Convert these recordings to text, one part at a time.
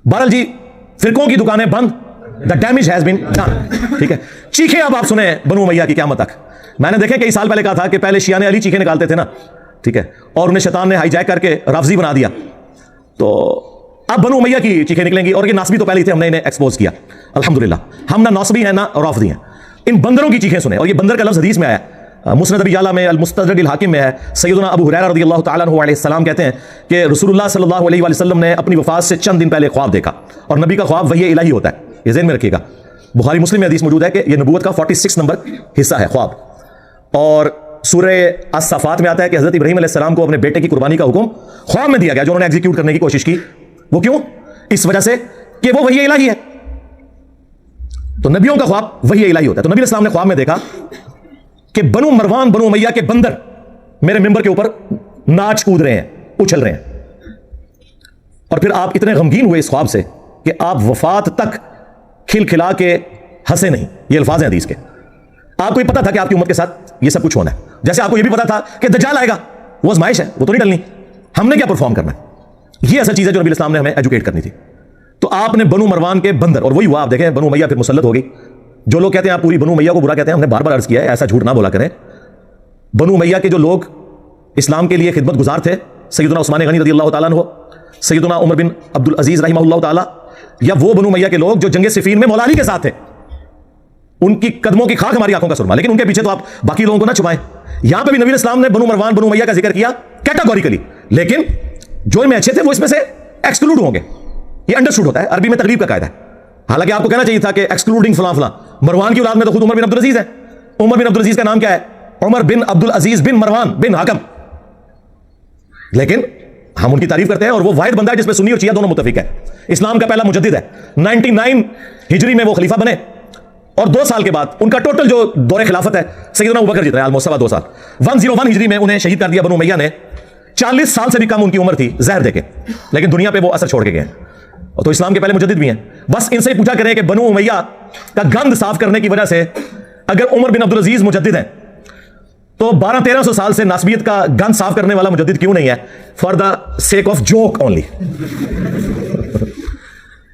बहरहाल जी, फिरकों की दुकानें बंद, the damage has been done. ठीक है, चीखें अब आप सुने बनु उमैया की क़यामत तक। मैंने देखे कई साल पहले कहा था कि पहले शिया ने अली चीखें निकालते थे ना, ठीक है, और उन्हें शैतान ने हाईजैक करके राफजी बना दिया, तो अब बनु उमैया की चीखें निकलेंगी। और ये नासबी तो पहले ही थे, हमने इन्हें एक्सपोज किया अल्हम्दुलिल्लाह। हम ना नासबी हैं ना राफदी हैं। इन बंदरों की चीखें सुने। और ये बंदर का लफ्ज़ हदीस में आया, मुस्नद अबी याला में, अल मुस्तदरक अल हाकिम में है। सैयदना अबू हुरैरा रज़ियल्लाहु तआला अन्हु अलैहि सलाम कहते हैं कि रसूलुल्लाह सल्लल्लाहु अलैहि वसल्लम ने अपनी वफात से चंद दिन पहले ख्वाब देखा, और नबी का ख्वाब वही इलाही होता है, ये ज़हन में रखिएगा। बुखारी मुस्लिम में हदीस मौजूद है कि यह नबूवत का 46 नंबर हिस्सा है ख्वाब। और सूरह अस-सफ़ात में आता है कि हज़रत इब्राहीम अलैहिस्सलाम को अपने बेटे की कुर्बानी का हुक्म ख्वाब में दिया गया, जो उन्होंने एग्जीक्यूट करने की कोशिश की। वो क्यों? इस वजह से कि वो वही इलाही है। तो नबियों का ख्वाब वही इलाही होता है। तो नबी अलैहिस्सलाम ने ख्वाब में देखा कि बनु मरवान, बनु उमैया के बंदर मेरे मिंबर के ऊपर नाच कूद रहे हैं, उछल रहे हैं। और फिर आप इतने गमगीन हुए इस ख्वाब से कि आप वफात तक खिलखिला के हंसे नहीं। ये अल्फाज हैं हदीस के। आपको ये पता था कि आपकी उम्मत के साथ ये सब कुछ होना है, जैसे आपको ये भी पता था कि दज्जाल आएगा, वो आज़माइश है, वो तो नहीं टलनी। हमने क्या परफॉर्म करना है, ये असल चीज़ है जो नबी इस्लाम ने हमें एजुकेट करनी थी। तो आपने बनु मरवान के बंदर, और वही हुआ, आप देखें बनु उमैया फिर मुसल्लत हो गई। जो लोग कहते हैं आप पूरी बनु उमैया को बुरा कहते हैं, हमने बार बार अर्ज किया है, ऐसा झूठ ना बोला करें। बनु उमैया के जो लोग इस्लाम के लिए खिदमत गुजार थे, सैयदना उस्मान गनी रज़ियल्लाहु ताला अन्हु, सैयदना उमर बिन अब्दुल अजीज रहमहुल्लाह ताला, या वो बनु उमैया के लोग जो जंग सिफीन में मौला अली के साथ थे, उनकी कदमों की खाक हमारी आंखों का सुरमा। लेकिन उनके पीछे तो आप बाकी लोगों को ना छुपाएं। यहां पे भी नबी इस्लाम ने बनु मरवान, बनु उमैया का जिक्र किया कैटेगोरिकली, लेकिन जो इनमें अच्छे थे वो इसमें से एक्सक्लूड होंगे। ये अंडरस्टूड होता है, अरबी में तकलीफ का कायदा है। हालांकि आपको कहना चाहिए था कि एक्सक्लूडिंग फलां फलां। मरवान की औलाद में तो खुद उमर बिन अब्दुल अजीज है। उमर बिन अब्दुल अजीज का नाम क्या है? उमर बिन अब्दुल अजीज बिन मरवान बिन हाकम। लेकिन हम उनकी तारीफ करते हैं, और वो वाहिद बंदा है जिसमें सुन्नी और शिया दोनों मुत्तफिक है। इस्लाम का पहला मुजद्दिद है। 99 हिजरी में वो खलीफा बने, और 2 साल के बाद उनका टोटल जो दौरे खिलाफत है सैयदना अबू बकर जितना है, ऑलमोस्ट 2.25 साल। 101 हिजरी में उन्हें शहीद कर दिया बनु उमैया ने। 40 साल से भी कम उनकी उम्र थी जहर देके, लेकिन दुनिया पे वो असर छोड़ के गए। और तो इस्लाम के पहले मुजद्दिद भी हैं। बस इनसे ही पूछा करें कि बनु उमैया का गंद साफ करने की वजह से अगर उमर बिन अब्दुल अजीज मुजद्दिद हैं, तो 1200-1300 साल से नासबियत का गंद साफ करने वाला मुजद्दिद क्यों नहीं है? For the sake of joke only.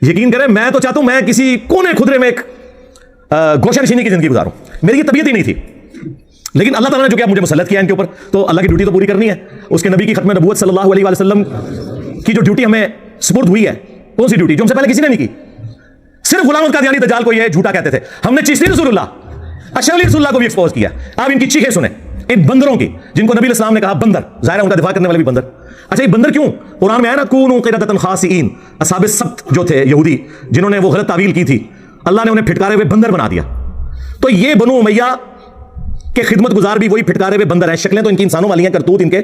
यकीन करें, मैं तो चाहता हूं मैं किसी कोने खुदरे में एक गोशा नशीनी की जिंदगी गुजारूं। मेरी ये तबीयत ही नहीं थी, लेकिन अल्लाह ताला ने जो कि मुझे मुसल्लत किया इनके ऊपर, तो अल्लाह की ड्यूटी तो पूरी करनी है। उसके नबी की खत्म नबूवत सल्लल्लाहु अलैहि वसल्लम की जो ड्यूटी हमें सुपुर्द हुई है, कौन सी ड्यूटी? जो हमसे पहले किसी ने नहीं की। सिर्फ गुलाम कादियानी दज्जाल को ये झूठा कहते थे। हमने चिश्ती रसूलुल्लाह, अशरफी रसूलुल्लाह को भी एक्सपोज किया। आप इनकी चीखें सुने, इन बंदरों की, जिनको नबी इस्लाम ने कहा बंदर, जाहिर है उनका दिफा करने वाले भी बंदर। अच्छा, ये बंदर क्यों? कुरान में आया ना, कूनू क़िरदतन ख़ासिईन। असहाबे सब्त जो थे यहूदी, जिन्होंने वो गलत तावील की थी, अल्लाह ने उन्हें फिटकारे हुए बंदर बना दिया। तो ये बनु उमैया के खिदमत गुजार भी वही फिटकारे हुए बंदर हैं। शक्लें तो इनकी इंसानों वाली हैं, करतूत इनके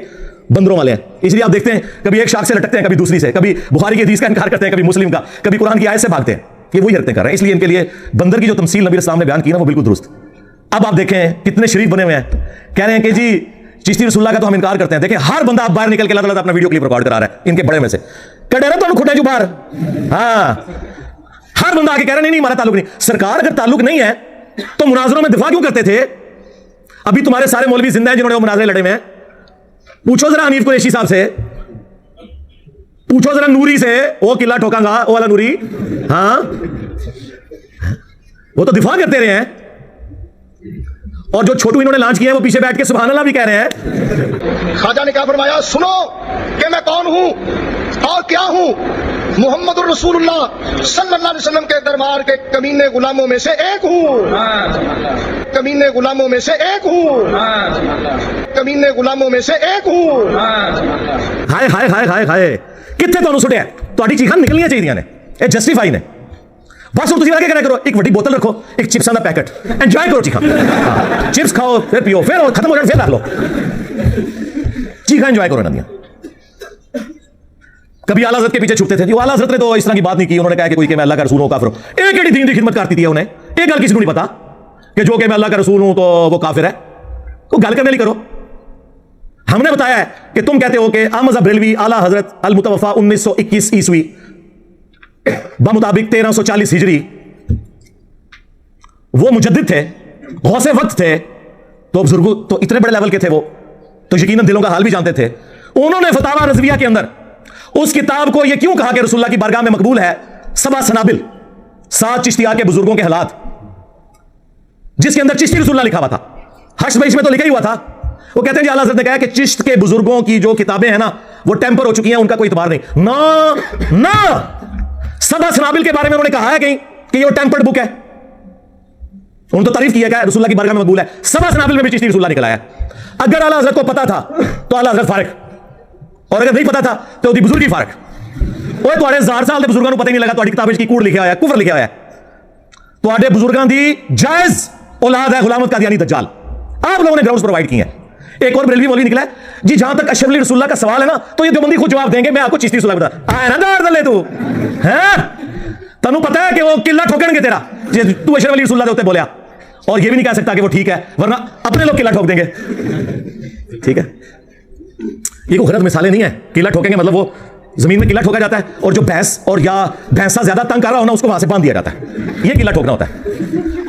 बंदरों वाले हैं। इसलिए आप देखते हैं कभी एक शाख से लटकते हैं, कभी दूसरी से, कभी बुखारी की हदीस का इनकार करते हैं, कभी मुस्लिम का, कभी कुरान की आयत से भागते हैं। ये वही हरकतें कर रहे हैं। इसलिए इनके लिए बंदर की जो तमसील नबी इस्लाम ने बयान की ना, वो बिल्कुल दुरुस्त। अब आप देखें कितने शरीफ बने हुए हैं, कह रहे हैं कि जी चिश्ती रसूलुल्लाह का तो हम इनकार करते हैं। देखें, हर बंदा आप बाहर निकल के अल्लाह अपना वीडियो क्लिप रिकॉर्ड करा रहा है इनके बड़े में से। कह रहे तो खुद है जो बाहर, हाँ, हर बंदा आके कह रहा नहीं हमारा ताल्लुक नहीं। सरकार अगर ताल्लुक नहीं है तो मुनाजरों में दिफा क्यों करते थे? अभी तुम्हारे सारे मौलवी जिंदा हैं जिन्होंने वो मुनाजरे लड़े में। पूछो जरा हनीफ कुरैशी साहब से, पूछो जरा नूरी से, वो किला ठोकांगा वो वाला नूरी, हाँ, वो तो दिफा करते रहे हैं। और जो छोटू इन्होंने लॉन्च किया है वो पीछे बैठ के सुभान अल्लाह भी कह रहे हैं। ख्वाजा ने क्या फरमाया? सुनो कि मैं कौन हूं और क्या हूं। मुहम्मदुर रसूलुल्लाह सल्लल्लाहु अलैहि वसल्लम के दरबार के कमीने गुलामों में से एक हूं, कमीने गुलामों में से एक हूं, कमीने गुलामों में से एक हूं। हाय हाय हाय हाय हाय, कितने तो सुटे तो चीखा निकलनी चाहिए ने, ये जस्टिफाई ने। बस तुम आगे क्या करो, एक बड़ी बोतल रखो, एक चिप्स का पैकेट, एंजॉय करो चीखा। चिप्स खाओ, फिर पियो, फिर खत्म हो जाए, फिर रख लो, चीखा एंजॉय करो ना। कभी आला हज़रत के पीछे छुपते थे। वो आला हज़रत ने तो इस तरह की बात नहीं की। उन्होंने कहा कि कोई कि मैं अल्लाह का रसूल हूं, काफिर हूं। एक ही दीन की खिदमत करती थी उन्हें। एक गल किसी को नहीं पता कि जो कि मैं अल्लाह का रसूल हूं तो वो काफिर है। तो गल करने नहीं करो। हमने बताया है कि तुम कहते हो कि अहमद बरेलवी आला हज़रत अल मुतवफ़ा 1921 ईस्वी बमुताबिक 1340 हिजरी वो मुजद्दिद थे, गौसे वक्त थे, तो बुजुर्ग तो इतने बड़े लेवल के थे वो, तो यकीनन दिलों का हाल भी जानते थे। उन्होंने फतावा रज़विया के अंदर उस किताब को ये क्यों कहा कि रसूलुल्लाह की बारगाह में मकबूल है, सबा सनाबिल, 7 चिश्तिया के बुजुर्गों के हालात, जिसके अंदर चिश्ती रसूलुल्लाह लिखा हुआ था। हश्र बैश में तो लिखा ही हुआ था। वो कहते हैं जी आला हज़रत ने कहा कि चिश्त के बुजुर्गों की जो किताबें हैं ना वो टेम्पर हो चुकी हैं, उनका कोई इतबार नहीं। ना ना, सबा सनाबिल के बारे में उन्होंने कहा है कहीं कि ये टेम्पर्ड बुक है। उन्होंने तो तारीफ की है, रसूलुल्लाह की बारगाह में मकबूल है। सबा सनाबिल में भी चिश्ती रसूलुल्लाह निकला है। अगर आला हज़रत को पता था तो आला हज़रत फारिग, और अगर नहीं पता था तो उसकी बुजुर्गी फारिग। ओए तुम्हारे 1000 साल के बुजुर्गों को पता ही नहीं लगा तुम्हारी किताब की कूड़ लिखा है, कुफर लिखा है। तुम्हारे बुजुर्गों की जायज औलाद है गुलामत कादियानी दज्जाल। आप लोगों ने ग्राउंड्स प्रोवाइड किए हैं। एक और बरेलवी मौलवी निकला है जी, जहां तक अशरफ अली रसूलुल्लाह का सवाल है ना तो ये देवबंदी खुद जवाब देंगे, मैं आपको चिश्ती रसूलुल्लाह बता आया ना दार दले तू हैं, तनु पता है कि वो किला ठोकेंगे तेरा जे तू अशरफ अली रसूलुल्लाह होते बोलिया, और ये भी नहीं कह सकता कि वो ठीक है, वरना अपने लोग किला ठोक देंगे। ठीक है, ये कोई गलत मिसालें नहीं है। किला ठोकेंगे मतलब वो जमीन में किला ठोका जाता है, और जो भैंस और या भैंसा ज्यादा तंग कर रहा हो ना उसको वहां से बांध दिया जाता है, ये किला ठोकना होता है।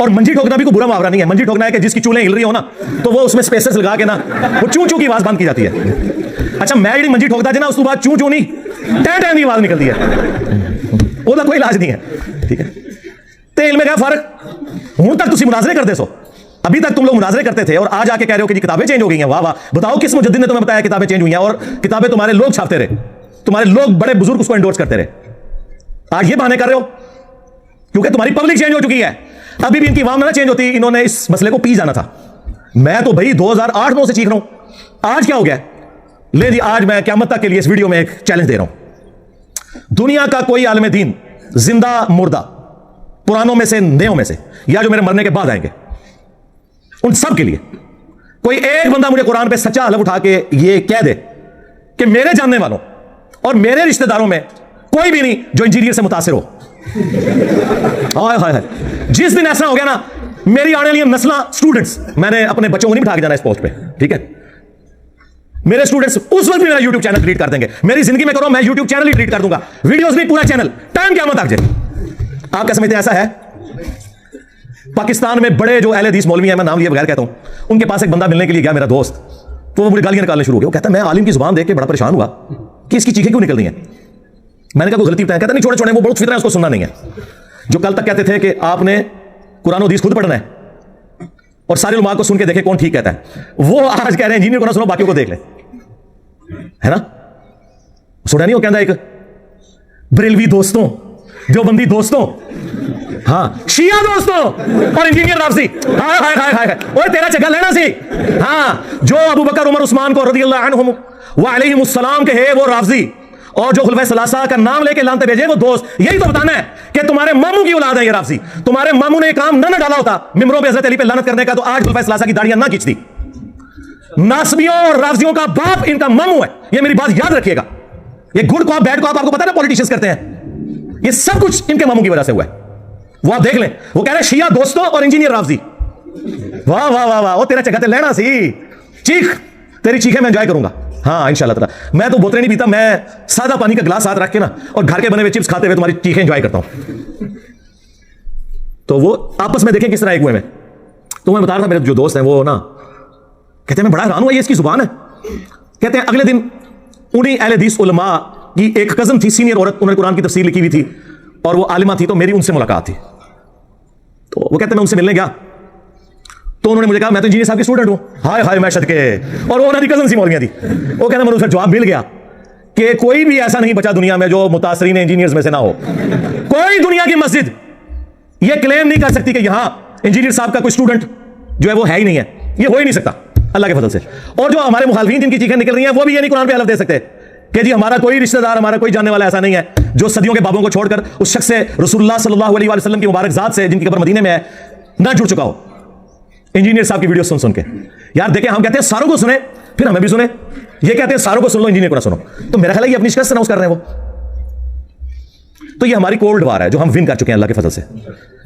और मंजी ठोकना भी कोई बुरा मुहावरा नहीं है। मंजी ठोकना है कि जिसकी चूल्हे हिल रही हो ना तो वो उसमें स्पेसर्स लगा के ना वो चू चू की आवाज बंद की जाती है। अच्छा, मैं जी मंजी ठोकता ना उसके बाद चू चू नहीं टै टै की आवाज निकलती है, उसका कोई इलाज नहीं है। ठीक है, तेल में क्या फर्क। हूं तक तुम मुनाजरे करते सो, अभी तक तुम लोग मुनाजरे करते थे और आज आके कह रहे हो कि किताबें चेंज हो गई हैं। वाह वाह, बताओ किस मुजद्दिद ने तुम्हें बताया किताबें चेंज हुई हैं? और किताबें तुम्हारे लोग छापते रहे, तुम्हारे लोग बड़े बुजुर्ग उसको एंडोर्स करते रहे। आज ये बहाने कर रहे हो क्योंकि तुम्हारी पब्लिक चेंज हो चुकी है। अभी भी इनकी आवाम ना चेंज होती, इन्होंने इस मसले को पी जाना था। मैं तो भाई 2008-9 से चीख रहा हूं, आज क्या हो गया? ले जी, आज मैं क़यामत तक के लिए इस वीडियो में एक चैलेंज दे रहा हूं। दुनिया का कोई आलिम दीन, जिंदा मुर्दा, पुरानों में से नयों में से, या जो मेरे मरने के बाद आएंगे, उन सब के लिए कोई एक बंदा मुझे कुरान पे सच्चा हलफ उठा के ये कह दे कि मेरे जानने वालों और मेरे रिश्तेदारों में कोई भी नहीं जो इंजीनियर से मुतासिर हो। हाय हाय हाय, जिस दिन ऐसा हो गया ना, मेरी आने वाली नस्ल स्टूडेंट्स, मैंने अपने बच्चों को नहीं बिठा के जाना इस पोस्ट पे, ठीक है? मेरे स्टूडेंट्स उस वक्त भी मेरा YouTube चैनल डिलीट कर देंगे। मेरी जिंदगी में करो, मैं YouTube चैनल ही डिलीट कर दूंगा, वीडियोस नहीं, पूरा चैनल, टाइम क्या मत आ जाए। आप क्या समझते हैं ऐसा है? पाकिस्तान में बड़े जो अहले हदीस मौलवी हैं, मैं नाम लिए बगैर कहता हूं, उनके पास एक बंदा मिलने के लिए गया, मेरा दोस्त, तो वो मुझे गालियां निकालने शुरू हो गया। वो कहता है मैं आलिम की जुबान देख के बड़ा परेशान हुआ कि इसकी चीखें क्यों निकल रही हैं। मैंने कहा कोई गलती बताया? कहता नहीं, छोड़े छोड़े, वो बहुत फितरा है, उसको सुनना नहीं है। जो कल तक कहते थे कि आपने कुरान और हदीस खुद पढ़ना है और सारे उलमा को सुन के देखे कौन ठीक कहता है, वो आज कह रहे हैं इंजीनियर को ना सुनो, बाकियों को देख ले, है ना? सुना नहीं? वो कहता एक बरेलवी दोस्तों, देवबंदी दोस्तों, हाँ शिया दोस्तों और इंजीनियर राफजी, हाय हाय हाय हाय, ओए तेरा चक्कर लेना सी। हाँ, जो अबू बकर उमर उस्मान को रज़ियल्लाहु अन्हुम व अलैहिमुस्सलाम के है वो राफजी, और जो खुलफा सलासा का नाम लेके लानते भेजे वो दोस्त। यही तो बताना है कि तुम्हारे मामू की औलाद है ये राफजी। तुम्हारे मामू ने काम ना डाला होता मिंबरों पे हज़रत अली पे लानत करने का, तो आज खुलफा सलासा की दाढ़ियां ना खींचती। नासबियों और राफजियों का बाप इनका मामू है, ये मेरी बात याद रखिएगा। ये गुड कॉप बैड कॉप आपको पता है ना पॉलिटिशियंस करते हैं, ये सब कुछ इनके मामू की वजह से हुआ है। वो आप देख लें, वो कह रहे शिया दोस्तों और इंजीनियर राफजी। वाह वाह वाह वाह, वो तेरा चगाते लेना सी, चीख, तेरी चीखें मैं एंजॉय करूंगा। हाँ इंशाल्लाह ताला। मैं तो बोतलें नहीं पीता, मैं सादा पानी का गिलास हाथ रख के ना और घर के बने हुए चिप्स खाते हुए तुम्हारी चीखें एंजॉय करता हूं। तो वो आपस में देखें किस तरह एक हुए में। तो मैं बता रहा था, मेरे जो दोस्त हैं वो ना कहते हैं मैं बड़ा हैरान हुआ, ये इसकी जुबान है। कहते हैं अगले दिन उन्हीं अहले हदीस उलमा की एक कजन थी, सीनियर औरत, उन्होंने कुरान की तफसीर लिखी हुई थी और वो आलिमा थी, तो मेरी उनसे मुलाकात थी। तो वो कहते हैं मैं उनसे मिलने गया, तो उन्होंने मुझे कहा मैं तो इंजीनियर साहब की स्टूडेंट हूं। हाय हाय, मैं सदके, और वो उन्होंने कजन सी मौलवियां थी। वो कहते मुझे जवाब मिल गया कि कोई भी ऐसा नहीं बचा दुनिया में जो मुतासरीन इंजीनियर्स में से ना हो। कोई दुनिया की मस्जिद ये क्लेम नहीं कर सकती कि यहां इंजीनियर साहब का कोई स्टूडेंट जो है वो है ही नहीं है, ये हो ही नहीं सकता अल्लाह के फजल से। और जो हमारे मुखालिफिन जिनकी चीखें निकल रही हैं वो भी ये नहीं कुरान पे हलफ दे सकते कि जी हमारा कोई रिश्तेदार, हमारा कोई जानने वाला ऐसा नहीं है जो सदियों के बाबों को छोड़कर उस शख्स से, रसूलुल्लाह सल्लल्लाहु अलैहि वसल्लम की मुबारक जात से जिनकी कब्र मदीने में है, ना जुड़ चुका हो इंजीनियर साहब की वीडियो सुन सुन के। यार देखें, हम कहते हैं सारों को सुने फिर हमें भी सुने, ये कहते हैं सारों को सुन लो इंजीनियर को ना सुनो। तो मेरा ख्याल है ये अपनी शिकस्त अनाउंस कर रहे हैं वो। तो ये हमारी कोल्ड वार है जो हम विन कर चुके हैं अल्लाह के फजल से।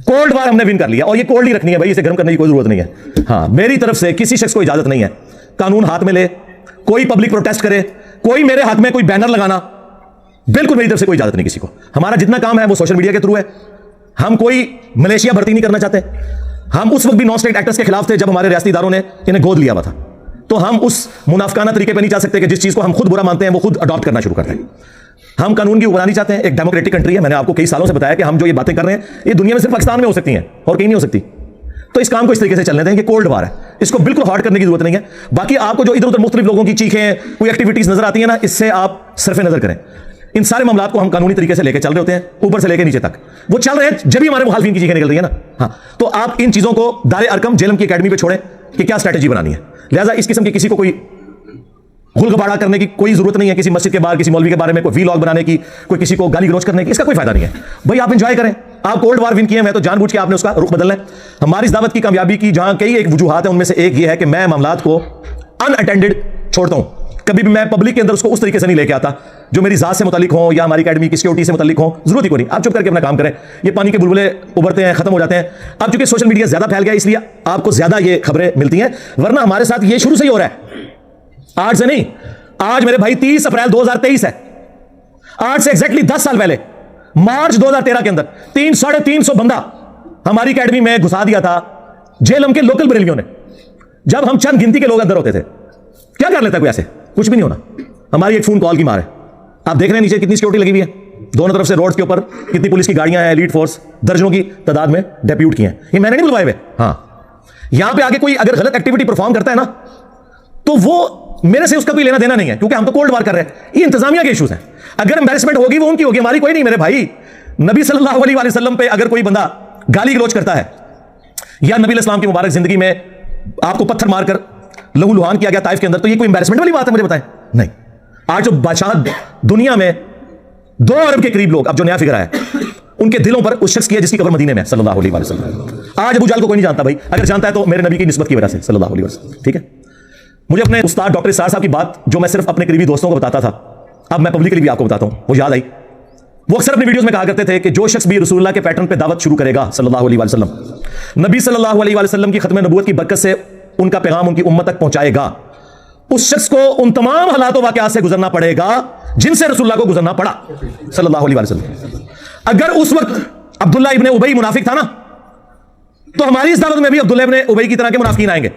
कोल्ड वार हमने विन कर लिया और ये कोल्ड ही रखनी है भाई, इसे गर्म करने की कोई जरूरत नहीं है। हाँ, मेरी तरफ से किसी शख्स को इजाजत नहीं है कानून हाथ में ले, कोई पब्लिक प्रोटेस्ट करे, कोई मेरे हाथ में कोई बैनर लगाना, बिल्कुल मेरी तरफ से कोई इजाजत नहीं किसी को। हमारा जितना काम है वो सोशल मीडिया के थ्रू है। हम कोई मलेशिया भर्ती नहीं करना चाहते। हम उस वक्त भी नॉन स्टेट एक्टर्स के खिलाफ थे जब हमारे रियासती इदारों ने इन्हें गोद लिया हुआ था। तो हम उस मुनाफिकाना तरीके पर नहीं जा सकते कि जिस चीज को हम खुद बुरा मानते हैं वो खुद अडॉप्ट करना शुरू करते हैं। हम कानून की बनानी चाहते हैं, एक डेमोक्रेटिक कंट्री है। मैंने आपको कई सालों से बताया कि हम जो ये बातें कर रहे हैं ये दुनिया में सिर्फ पाकिस्तान में हो सकती हैं और कहीं नहीं हो सकती। तो इस काम को इस तरीके से चलने दें कि कोल्ड वार है, इसको बिल्कुल हॉट करने की जरूरत नहीं है। बाकी आपको जो इधर उधर मुख्तलिफ लोगों की चीखें, कोई एक्टिविटीज नजर आती है ना, इससे आप सिर्फ नजर करें। इन सारे मामलों को हम कानूनी तरीके से लेकर चल रहे होते हैं, ऊपर से लेकर नीचे तक वो चल रहे हैं, जब भी हमारे मुखालफिन की चीखें निकल रही है ना। हाँ, तो आप इन चीजों को दारे अरकम जेलम की एकेडमी पे छोड़ें कि क्या स्ट्रैटेजी बनानी है। लिहाजा इस किस्म की किसी को कोई गुलगबाड़ा करने की कोई जरूरत नहीं है, किसी मस्जिद के बाहर किसी मौलवी के बारे में कोई वीलॉग बनाने की, कोई किसी को गाली गलौज करने की, इसका कोई फायदा नहीं है। भाई आप एंजॉय करें, आप कोल्ड वार विन किए हैं तो जानबूझ के आपने उसका रुख बदलना है। हमारी इस दावत की कामयाबी की जहां कई एक वजूहात है, उनमें से एक ये है कि मैं मामलात को अनअटेंडेड छोड़ता हूं। कभी भी मैं पब्लिक के अंदर उसको उस तरीके से नहीं लेके आता जो मेरी जात से मुतालिक हो या हमारी एकेडमी की सिक्योरिटी से मुतालिक हो। जरूरत ही कोई नहीं, आप चुप करके अपना काम करें। ये पानी के बुलबुले उभरते हैं, खत्म हो जाते हैं। अब चूंकि सोशल मीडिया ज्यादा फैल गया इसलिए आपको ज्यादा ये खबरें मिलती हैं, वरना हमारे साथ ये शुरू से ही हो रहा है, आज से नहीं। आज मेरे भाई 30 अप्रैल 2023 है, आज से एग्जैक्टली 10 साल पहले मार्च 2013 के अंदर 300-350 बंदा हमारी एकेडमी में घुसा दिया था जेलम के लोकल बरेलियों ने। जब हम चंद गिनती के लोग अंदर होते थे, क्या कर लेता कोई ऐसे? कुछ भी नहीं होना। हमारी एक फोन कॉल की मार है। आप देख रहे हैं नीचे कितनी सिक्योरिटी लगी हुई है, दोनों तरफ से रोड्स के ऊपर कितनी पुलिस की गाड़ियां हैं, एलीट फोर्स दर्जनों की तादाद में डेप्यूट किए हैं। ये मैंने नहीं बुलवाए हुए। हाँ, यहां पे आके कोई अगर गलत एक्टिविटी परफॉर्म करता है ना, तो वो मेरे से उसका कोई लेना देना नहीं है, क्योंकि हम तो कोल्ड वार कर रहे हैं। ये इंतजामिया के इश्यूज हैं। अगर एम्बैरेसमेंट होगी वो उनकी होगी, हमारी कोई नहीं। मेरे भाई, नबी सल्लल्लाहु अलैहि वसल्लम पे अगर कोई बंदा गाली गलौज करता है या नबी इस्लाम की मुबारक जिंदगी में आपको पत्थर मारकर लहू लुहान किया गया ताइफ के अंदर, तो ये कोई एम्बैरेसमेंट वाली बात है? मुझे बताएं। नहीं। आज जो बादशाह दुनिया में 2 अरब के करीब लोग, अब जो नया फिगर है, उनके दिलों पर उस शख्स की है जिसकी कब्र मदीने में सल्लल्लाहु अलैहि वसल्लम। आज अबू जहल को कोई नहीं जानता भाई, अगर जानता है तो मेरे नबी की निस्बत की वजह से सल्लल्लाहु अलैहि वसल्लम। ठीक है, मुझे अपने उस्ताद डॉक्टर इसार साहब की बात जो मैं सिर्फ अपने करीबी दोस्तों को बताता था, अब मैं पब्लिकली भी आपको बताता हूं, वो याद आई। वो अक्सर अपने वीडियोस में कहा करते थे कि जो शख्स भी रसूलुल्लाह के पैटर्न पे दावत शुरू करेगा सल्लल्लाहु अलैहि वसल्लम, नबी सल्लल्लाहु अलैहि वसल्लम की खत्म नबूवत की बरकत से उनका पैगाम उनकी उम्मत तक पहुंचाएगा, उस शख्स को उन तमाम हालातों वाक़यात से गुजरना पड़ेगा जिनसे रसूलुल्लाह को गुजरना पड़ा सल्लल्लाहु अलैहि वसल्लम। अगर उस वक्त अब्दुल्ला इब्ने उबई मुनाफिक था ना, तो हमारी इस दावत में भी अब्दुल्ला इब्ने उबई की तरह के मुनाफिकीन आएंगे।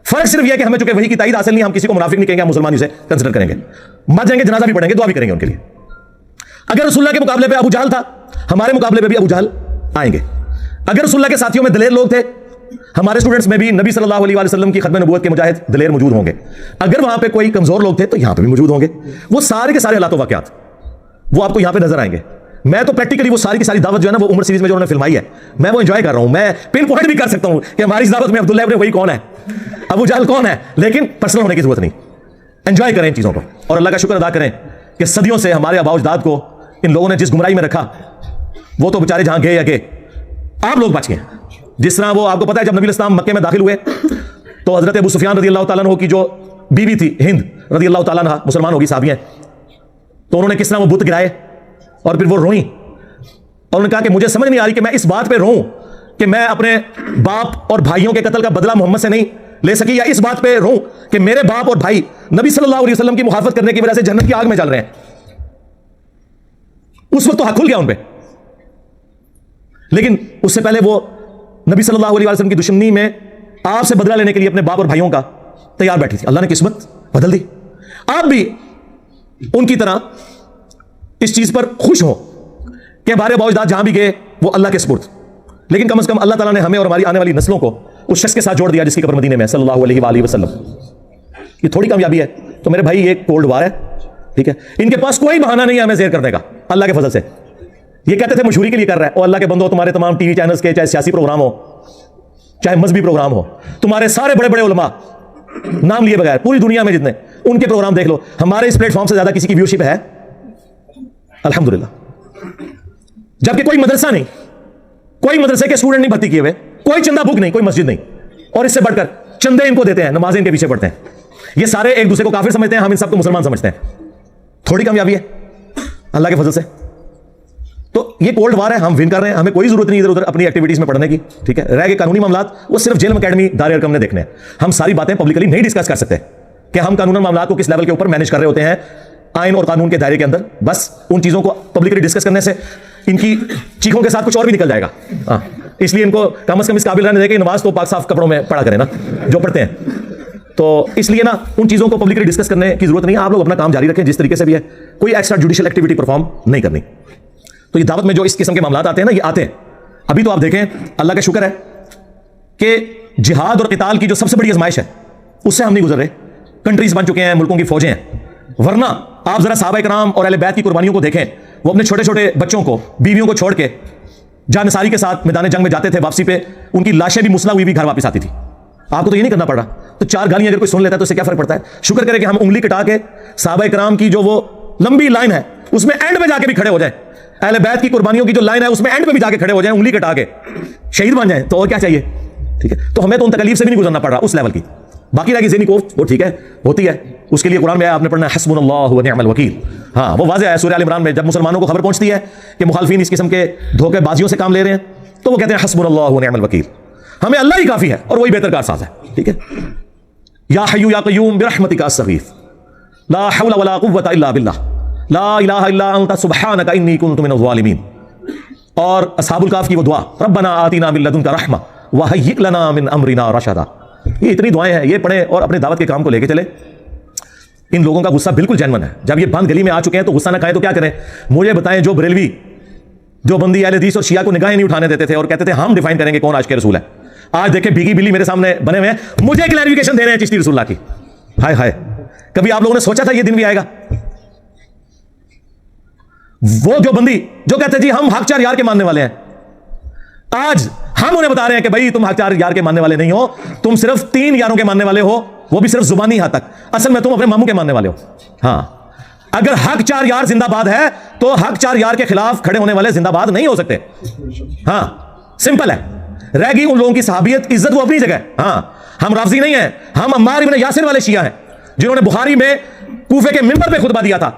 फर्क सिर्फ यह कि हमें चूंकि वही की ताईद हासिल नहीं, हम किसी को मुनाफिक नहीं कहेंगे, हम मुसलमान उसे कंसिडर करेंगे, मर जाएंगे, जनाजा भी पढ़ेंगे, दुआ भी करेंगे उनके लिए। अगर रसूलुल्लाह के मुकाबले पे अबू जहल था, हमारे मुकाबले पे भी अबू जहल आएंगे। अगर रसूलुल्लाह के साथियों में दलेर लोग थे, हमारे स्टूडेंट्स में भी नबी सल्लल्लाहु अलैहि वसल्लम की खत्म नबूवत के मुजाहिद दलेर मौजूद होंगे। अगर वहां पे कोई कमजोर लोग थे तो यहां पे भी मौजूद होंगे। वो सारे के सारे हालात वाक़यात वो आपको यहां पे नजर आएंगे। मैं तो प्रैक्टिकली वो सारी की सारी दावत जो है ना, वो उम्र सीरीज में जो उन्होंने फिल्माई है, मैं वो एंजॉय कर रहा हूं। मैं पिन पॉइंट भी कर सकता हूं कि हमारी इस दावत में अब्दुल्ला इब्ने उबई कौन है, अबू जहल कौन है, लेकिन पर्सनल होने की जरूरत नहीं। एंजॉय करें इन चीजों को और अल्लाह का शुक्र अदा करें कि सदियों से हमारे आबा अजदाद को इन लोगों ने जिस गुमराही में रखा, वो तो बेचारे जहां गए या गए, आप लोग बच गए। जिस तरह वो आपको पता है, जब नबी इस्लाम मक्के में दाखिल हुए तो हजरत अबू सुफियान रजी अल्लाह तआला अन्हु की जो बीवी थी हिंद रजी अल्लाह तआला अन्हा, मुसलमान होगी साहबियां, तो उन्होंने किस तरह वो बुत गिराए और फिर वो रोई और उन्होंने कहा कि मुझे समझ नहीं आ रही कि मैं इस बात पे रोऊं कि मैं अपने बाप और भाइयों के कत्ल का बदला मोहम्मद से नहीं ले सकी, या इस बात पे रोऊं कि मेरे बाप और भाई नबी सल्लल्लाहु अलैहि वसल्लम की मुखालफत करने की वजह से जन्नत की आग में जल रहे हैं। उस वक्त तो हक खुल गया उन पे, लेकिन उससे पहले वो नबी सल्लल्लाहु अलैहि वसल्लम की दुश्मनी में आपसे बदला लेने के लिए अपने बाप और भाइयों का तैयार बैठी थी। अल्लाह ने किस्मत बदल दी। आप भी उनकी तरह इस चीज पर खुश हो कि हमारे बावजदाद जहां भी गए वो अल्लाह के सुपुर्द, लेकिन कम से कम अल्लाह ताला ने हमें और हमारी आने वाली नस्लों को उस शख्स के साथ जोड़ दिया जिसकी कब्र मदीने में सल्लल्लाहु अलैहि वसल्लम। ये थोड़ी कामयाबी है। तो मेरे भाई ये कोल्ड वार है, ठीक है। इनके पास कोई बहाना नहीं है हमें ज़ेर करने का, अल्लाह के फजल से। ये कहते थे मशहूरी के लिए कर रहा है, और अल्लाह के बंदो, तुम्हारे तमाम टीवी चैनल्स के, चाहे सियासी प्रोग्राम हो, चाहे मजहबी प्रोग्राम हो, तुम्हारे सारे बड़े बड़े उलमा नाम लिए बगैर पूरी दुनिया में जितने, उनके प्रोग्राम देख लो, हमारे इस प्लेटफॉर्म से ज्यादा किसी की व्यूशिप है अल्हम्दुलिल्लाह। जबकि कोई मदरसा नहीं, कोई मदरसे के स्टूडेंट नहीं भर्ती किए हुए, कोई चंदा बुक नहीं, कोई मस्जिद नहीं, और इससे बढ़कर चंदे इनको देते हैं, नमाजें इनके पीछे पढ़ते हैं। ये सारे एक दूसरे को काफिर समझते हैं, हम इन सबको मुसलमान समझते हैं। थोड़ी कामयाबी है अल्लाह के फजल से। तो ये कोल्ड वार है, हम विन कर रहे हैं, हमें कोई जरूरत नहीं इधर उधर अपनी एक्टिविटीज में पढ़ने की, ठीक है। रह गए कानूनी मामलात, वो सिर्फ जेल अकेडमी दार अरकम ने देखने हैं। हम सारी बातें पब्लिकली नहीं डिस्कस कर सकते कि हम कानूनी मामलात को किस लेवल के ऊपर मैनेज कर रहे होते हैं आइन और कानून के दायरे के अंदर। बस उन चीजों को पब्लिकली डिस्कस करने से इनकी चीखों के साथ कुछ और भी निकल जाएगा। इसलिए इनको कम से कम इस काबिल रहने दें कि नमाज तो पाक साफ कपड़ों में पढ़ा करें ना, जो पढ़ते हैं। तो इसलिए ना उन चीज़ों को पब्लिकली डिस्कस करने की जरूरत नहीं है। आप लोग अपना काम जारी रखें जिस तरीके से भी है, कोई एक्स्ट्रा जुडिशियल एक्टिविटी परफॉर्म नहीं करनी। तो ये दावत में जो इस किस्म के मामला आते हैं ना, ये आते हैं। अभी तो आप देखें, अल्लाह का शुक्र है कि जिहाद और क़िताल की जो सबसे बड़ी आजमाइश है उससे हम नहीं गुजर रहे। कंट्रीज बन चुके हैं, मुल्कों की फौजें हैं। वरना आप जरा सहाबा इकराम और अहले बैत की कुर्बानियों को देखें। वो अपने छोटे छोटे बच्चों को, बीवियों को छोड़ के जानसारी के साथ मैदान जंग में जाते थे। वापसी पे उनकी लाशें भी मुसला हुई भी घर वापस आती थी। आपको तो ये नहीं करना पड़ रहा। तो 4 गालियां अगर कोई सुन लेता है तो उससे क्या फर्क पड़ता है? शुक्र करें कि हम उंगली कटा के सहाबा इकराम की जो वो लंबी लाइन है उसमें एंड में जाके भी खड़े हो जाए। अहले बैत की कुर्बानियों की जो लाइन है उसमें एंड में भी जाके खड़े हो जाए, उंगली कटा के शहीद बन जाए। तो और क्या चाहिए? ठीक है, तो हमें तो उन तकलीफ से भी नहीं गुजरना पड़ रहा उस लेवल की। बाकी रह गई ज़हनी कोफ्त, वो ठीक है, होती है। उसके लिए कुरान में आपने पढ़ना है हस्बुनल्लाहु व निअमल वकील। हाँ, वो वाज़ेह है। सूरह आल इमरान में जब मुसलमानों को खबर पहुंचती है कि मुखालिफिन इस किस्म के धोखेबाजियों से काम ले रहे हैं, तो वो कहते हैं हस्बुनल्लाहु व निअमल वकील, हमें अल्लाह ही काफ़ी है और वही बेहतर कारसाज है। ठीक है, या हय्यु या क़य्यूम बिरहमतिका अस्तगीथ, ला हौला वला कुव्वता इल्ला बिल्लाह, ला इलाहा इल्ला अंता सुब्हानका इन्नी कुन्तु मिनज़ ज़ालिमीन। और असहाबुल काफ़ की वो दुआ, रब्बना आतिना मिन लदुनका रहमा व हय्यि लना मिन अमरिना रशदा। ये इतनी दुआएं हैं, ये पढ़ें और अपने दावत के काम को लेके चले। इन लोगों का गुस्सा बिल्कुल जेन्युइन है। जब ये बंद गली में आ चुके हैं तो गुस्सा ना खाएं तो क्या करें? मुझे बताएं, जो बरेलवी, जो बंदी अहले हदीस और शिया को निगाहें नहीं उठाने देते थे और कहते थे हम डिफाइन करेंगे कौन आशिक़ रसूल है, आज देखें भीगी बिल्ली मेरे सामने बने हुए हैं, मुझे क्लैरिफिकेशन दे रहे हैं चिश्ती रसूलुल्लाह की। हाय हाय, कभी आप लोगों ने सोचा था ये दिन भी आएगा? वो जो बंदी जो कहते जी हम हक 4 यार के मानने वाले हैं, आज हम उन्हें बता रहे हैं कि भाई तुम हक 4 यार के मानने वाले नहीं हो, तुम सिर्फ 3 यारों के मानने वाले हो, वो भी सिर्फ जुबानी हद तक। असल में तुम अपने मामू के मानने वाले हो। हाँ, अगर हक 4 यार जिंदाबाद है तो हक 4 यार के खिलाफ खड़े होने वाले जिंदाबाद नहीं हो सकते। हाँ, सिंपल है। रह गई उन लोगों की सहाबियत, इज्जत वो अपनी जगह। हाँ, हम राफजी नहीं है, हम अम्मार इब्न यासिर वाले शिया हैं जिन्होंने बुखारी में कूफे के मिंबर पे खुतबा दिया था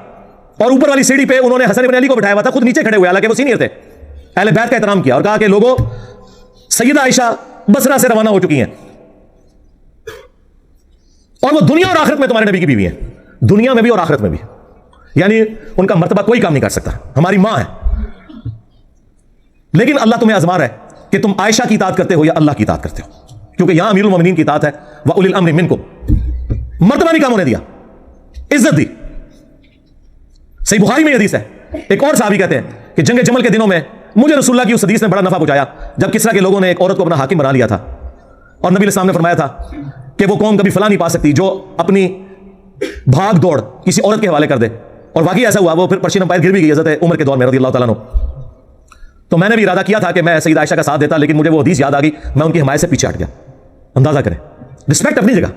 और ऊपर वाली सीढ़ी पे उन्होंने हसन इब्न अली को बिठाया हुआ था, खुद नीचे खड़े हुए, हालांकि वो सीनियर थे। अहले बैत का एहतराम किया और कहा कि लोगों, सैयदा आयशा बसरा से रवाना हो चुकी हैं और वो दुनिया और आखिरत में तुम्हारे नबी की बीवी हैं, दुनिया में भी और आखिरत में भी, यानी उनका मर्तबा कोई काम नहीं कर सकता। हमारी मां है, लेकिन अल्लाह तुम्हें आजमा रहा है कि तुम आयशा की इताअत करते हो या अल्लाह की इताअत करते हो, क्योंकि यहां अमीरुल मोमिनीन की इताअत है। व उलिल अम्रि मिनकुम, मर्तबा नहीं काम होने दिया, इज्जत दी। सही बुखारी में हदीस है, एक और साहबी कहते हैं कि जंग जमल के दिनों में मुझे रसूलुल्लाह की उस हदीस ने बड़ा नफा पहुंचाया जब किस्रा के लोगों ने एक औरत को अपना हाकिम बना लिया था और नबी अलैहि ने फरमाया था कि वो कौम कभी फला नहीं पा सकती जो अपनी भाग दौड़ किसी औरत के हवाले कर दे। और वाकई ऐसा हुआ, वो फिर पर्शियन एम्पायर गिर भी गई हज़रत उमर के दौर में रज़ियल्लाहु ताला अन्हु। तो मैंने भी इरादा किया था कि मैं सईदा आयशा का साथ देता, लेकिन मुझे वो हदीस याद आ गई, मैं उनकी हिमायत से पीछे हट गया। अंदाजा करें, रिस्पेक्ट अपनी जगह।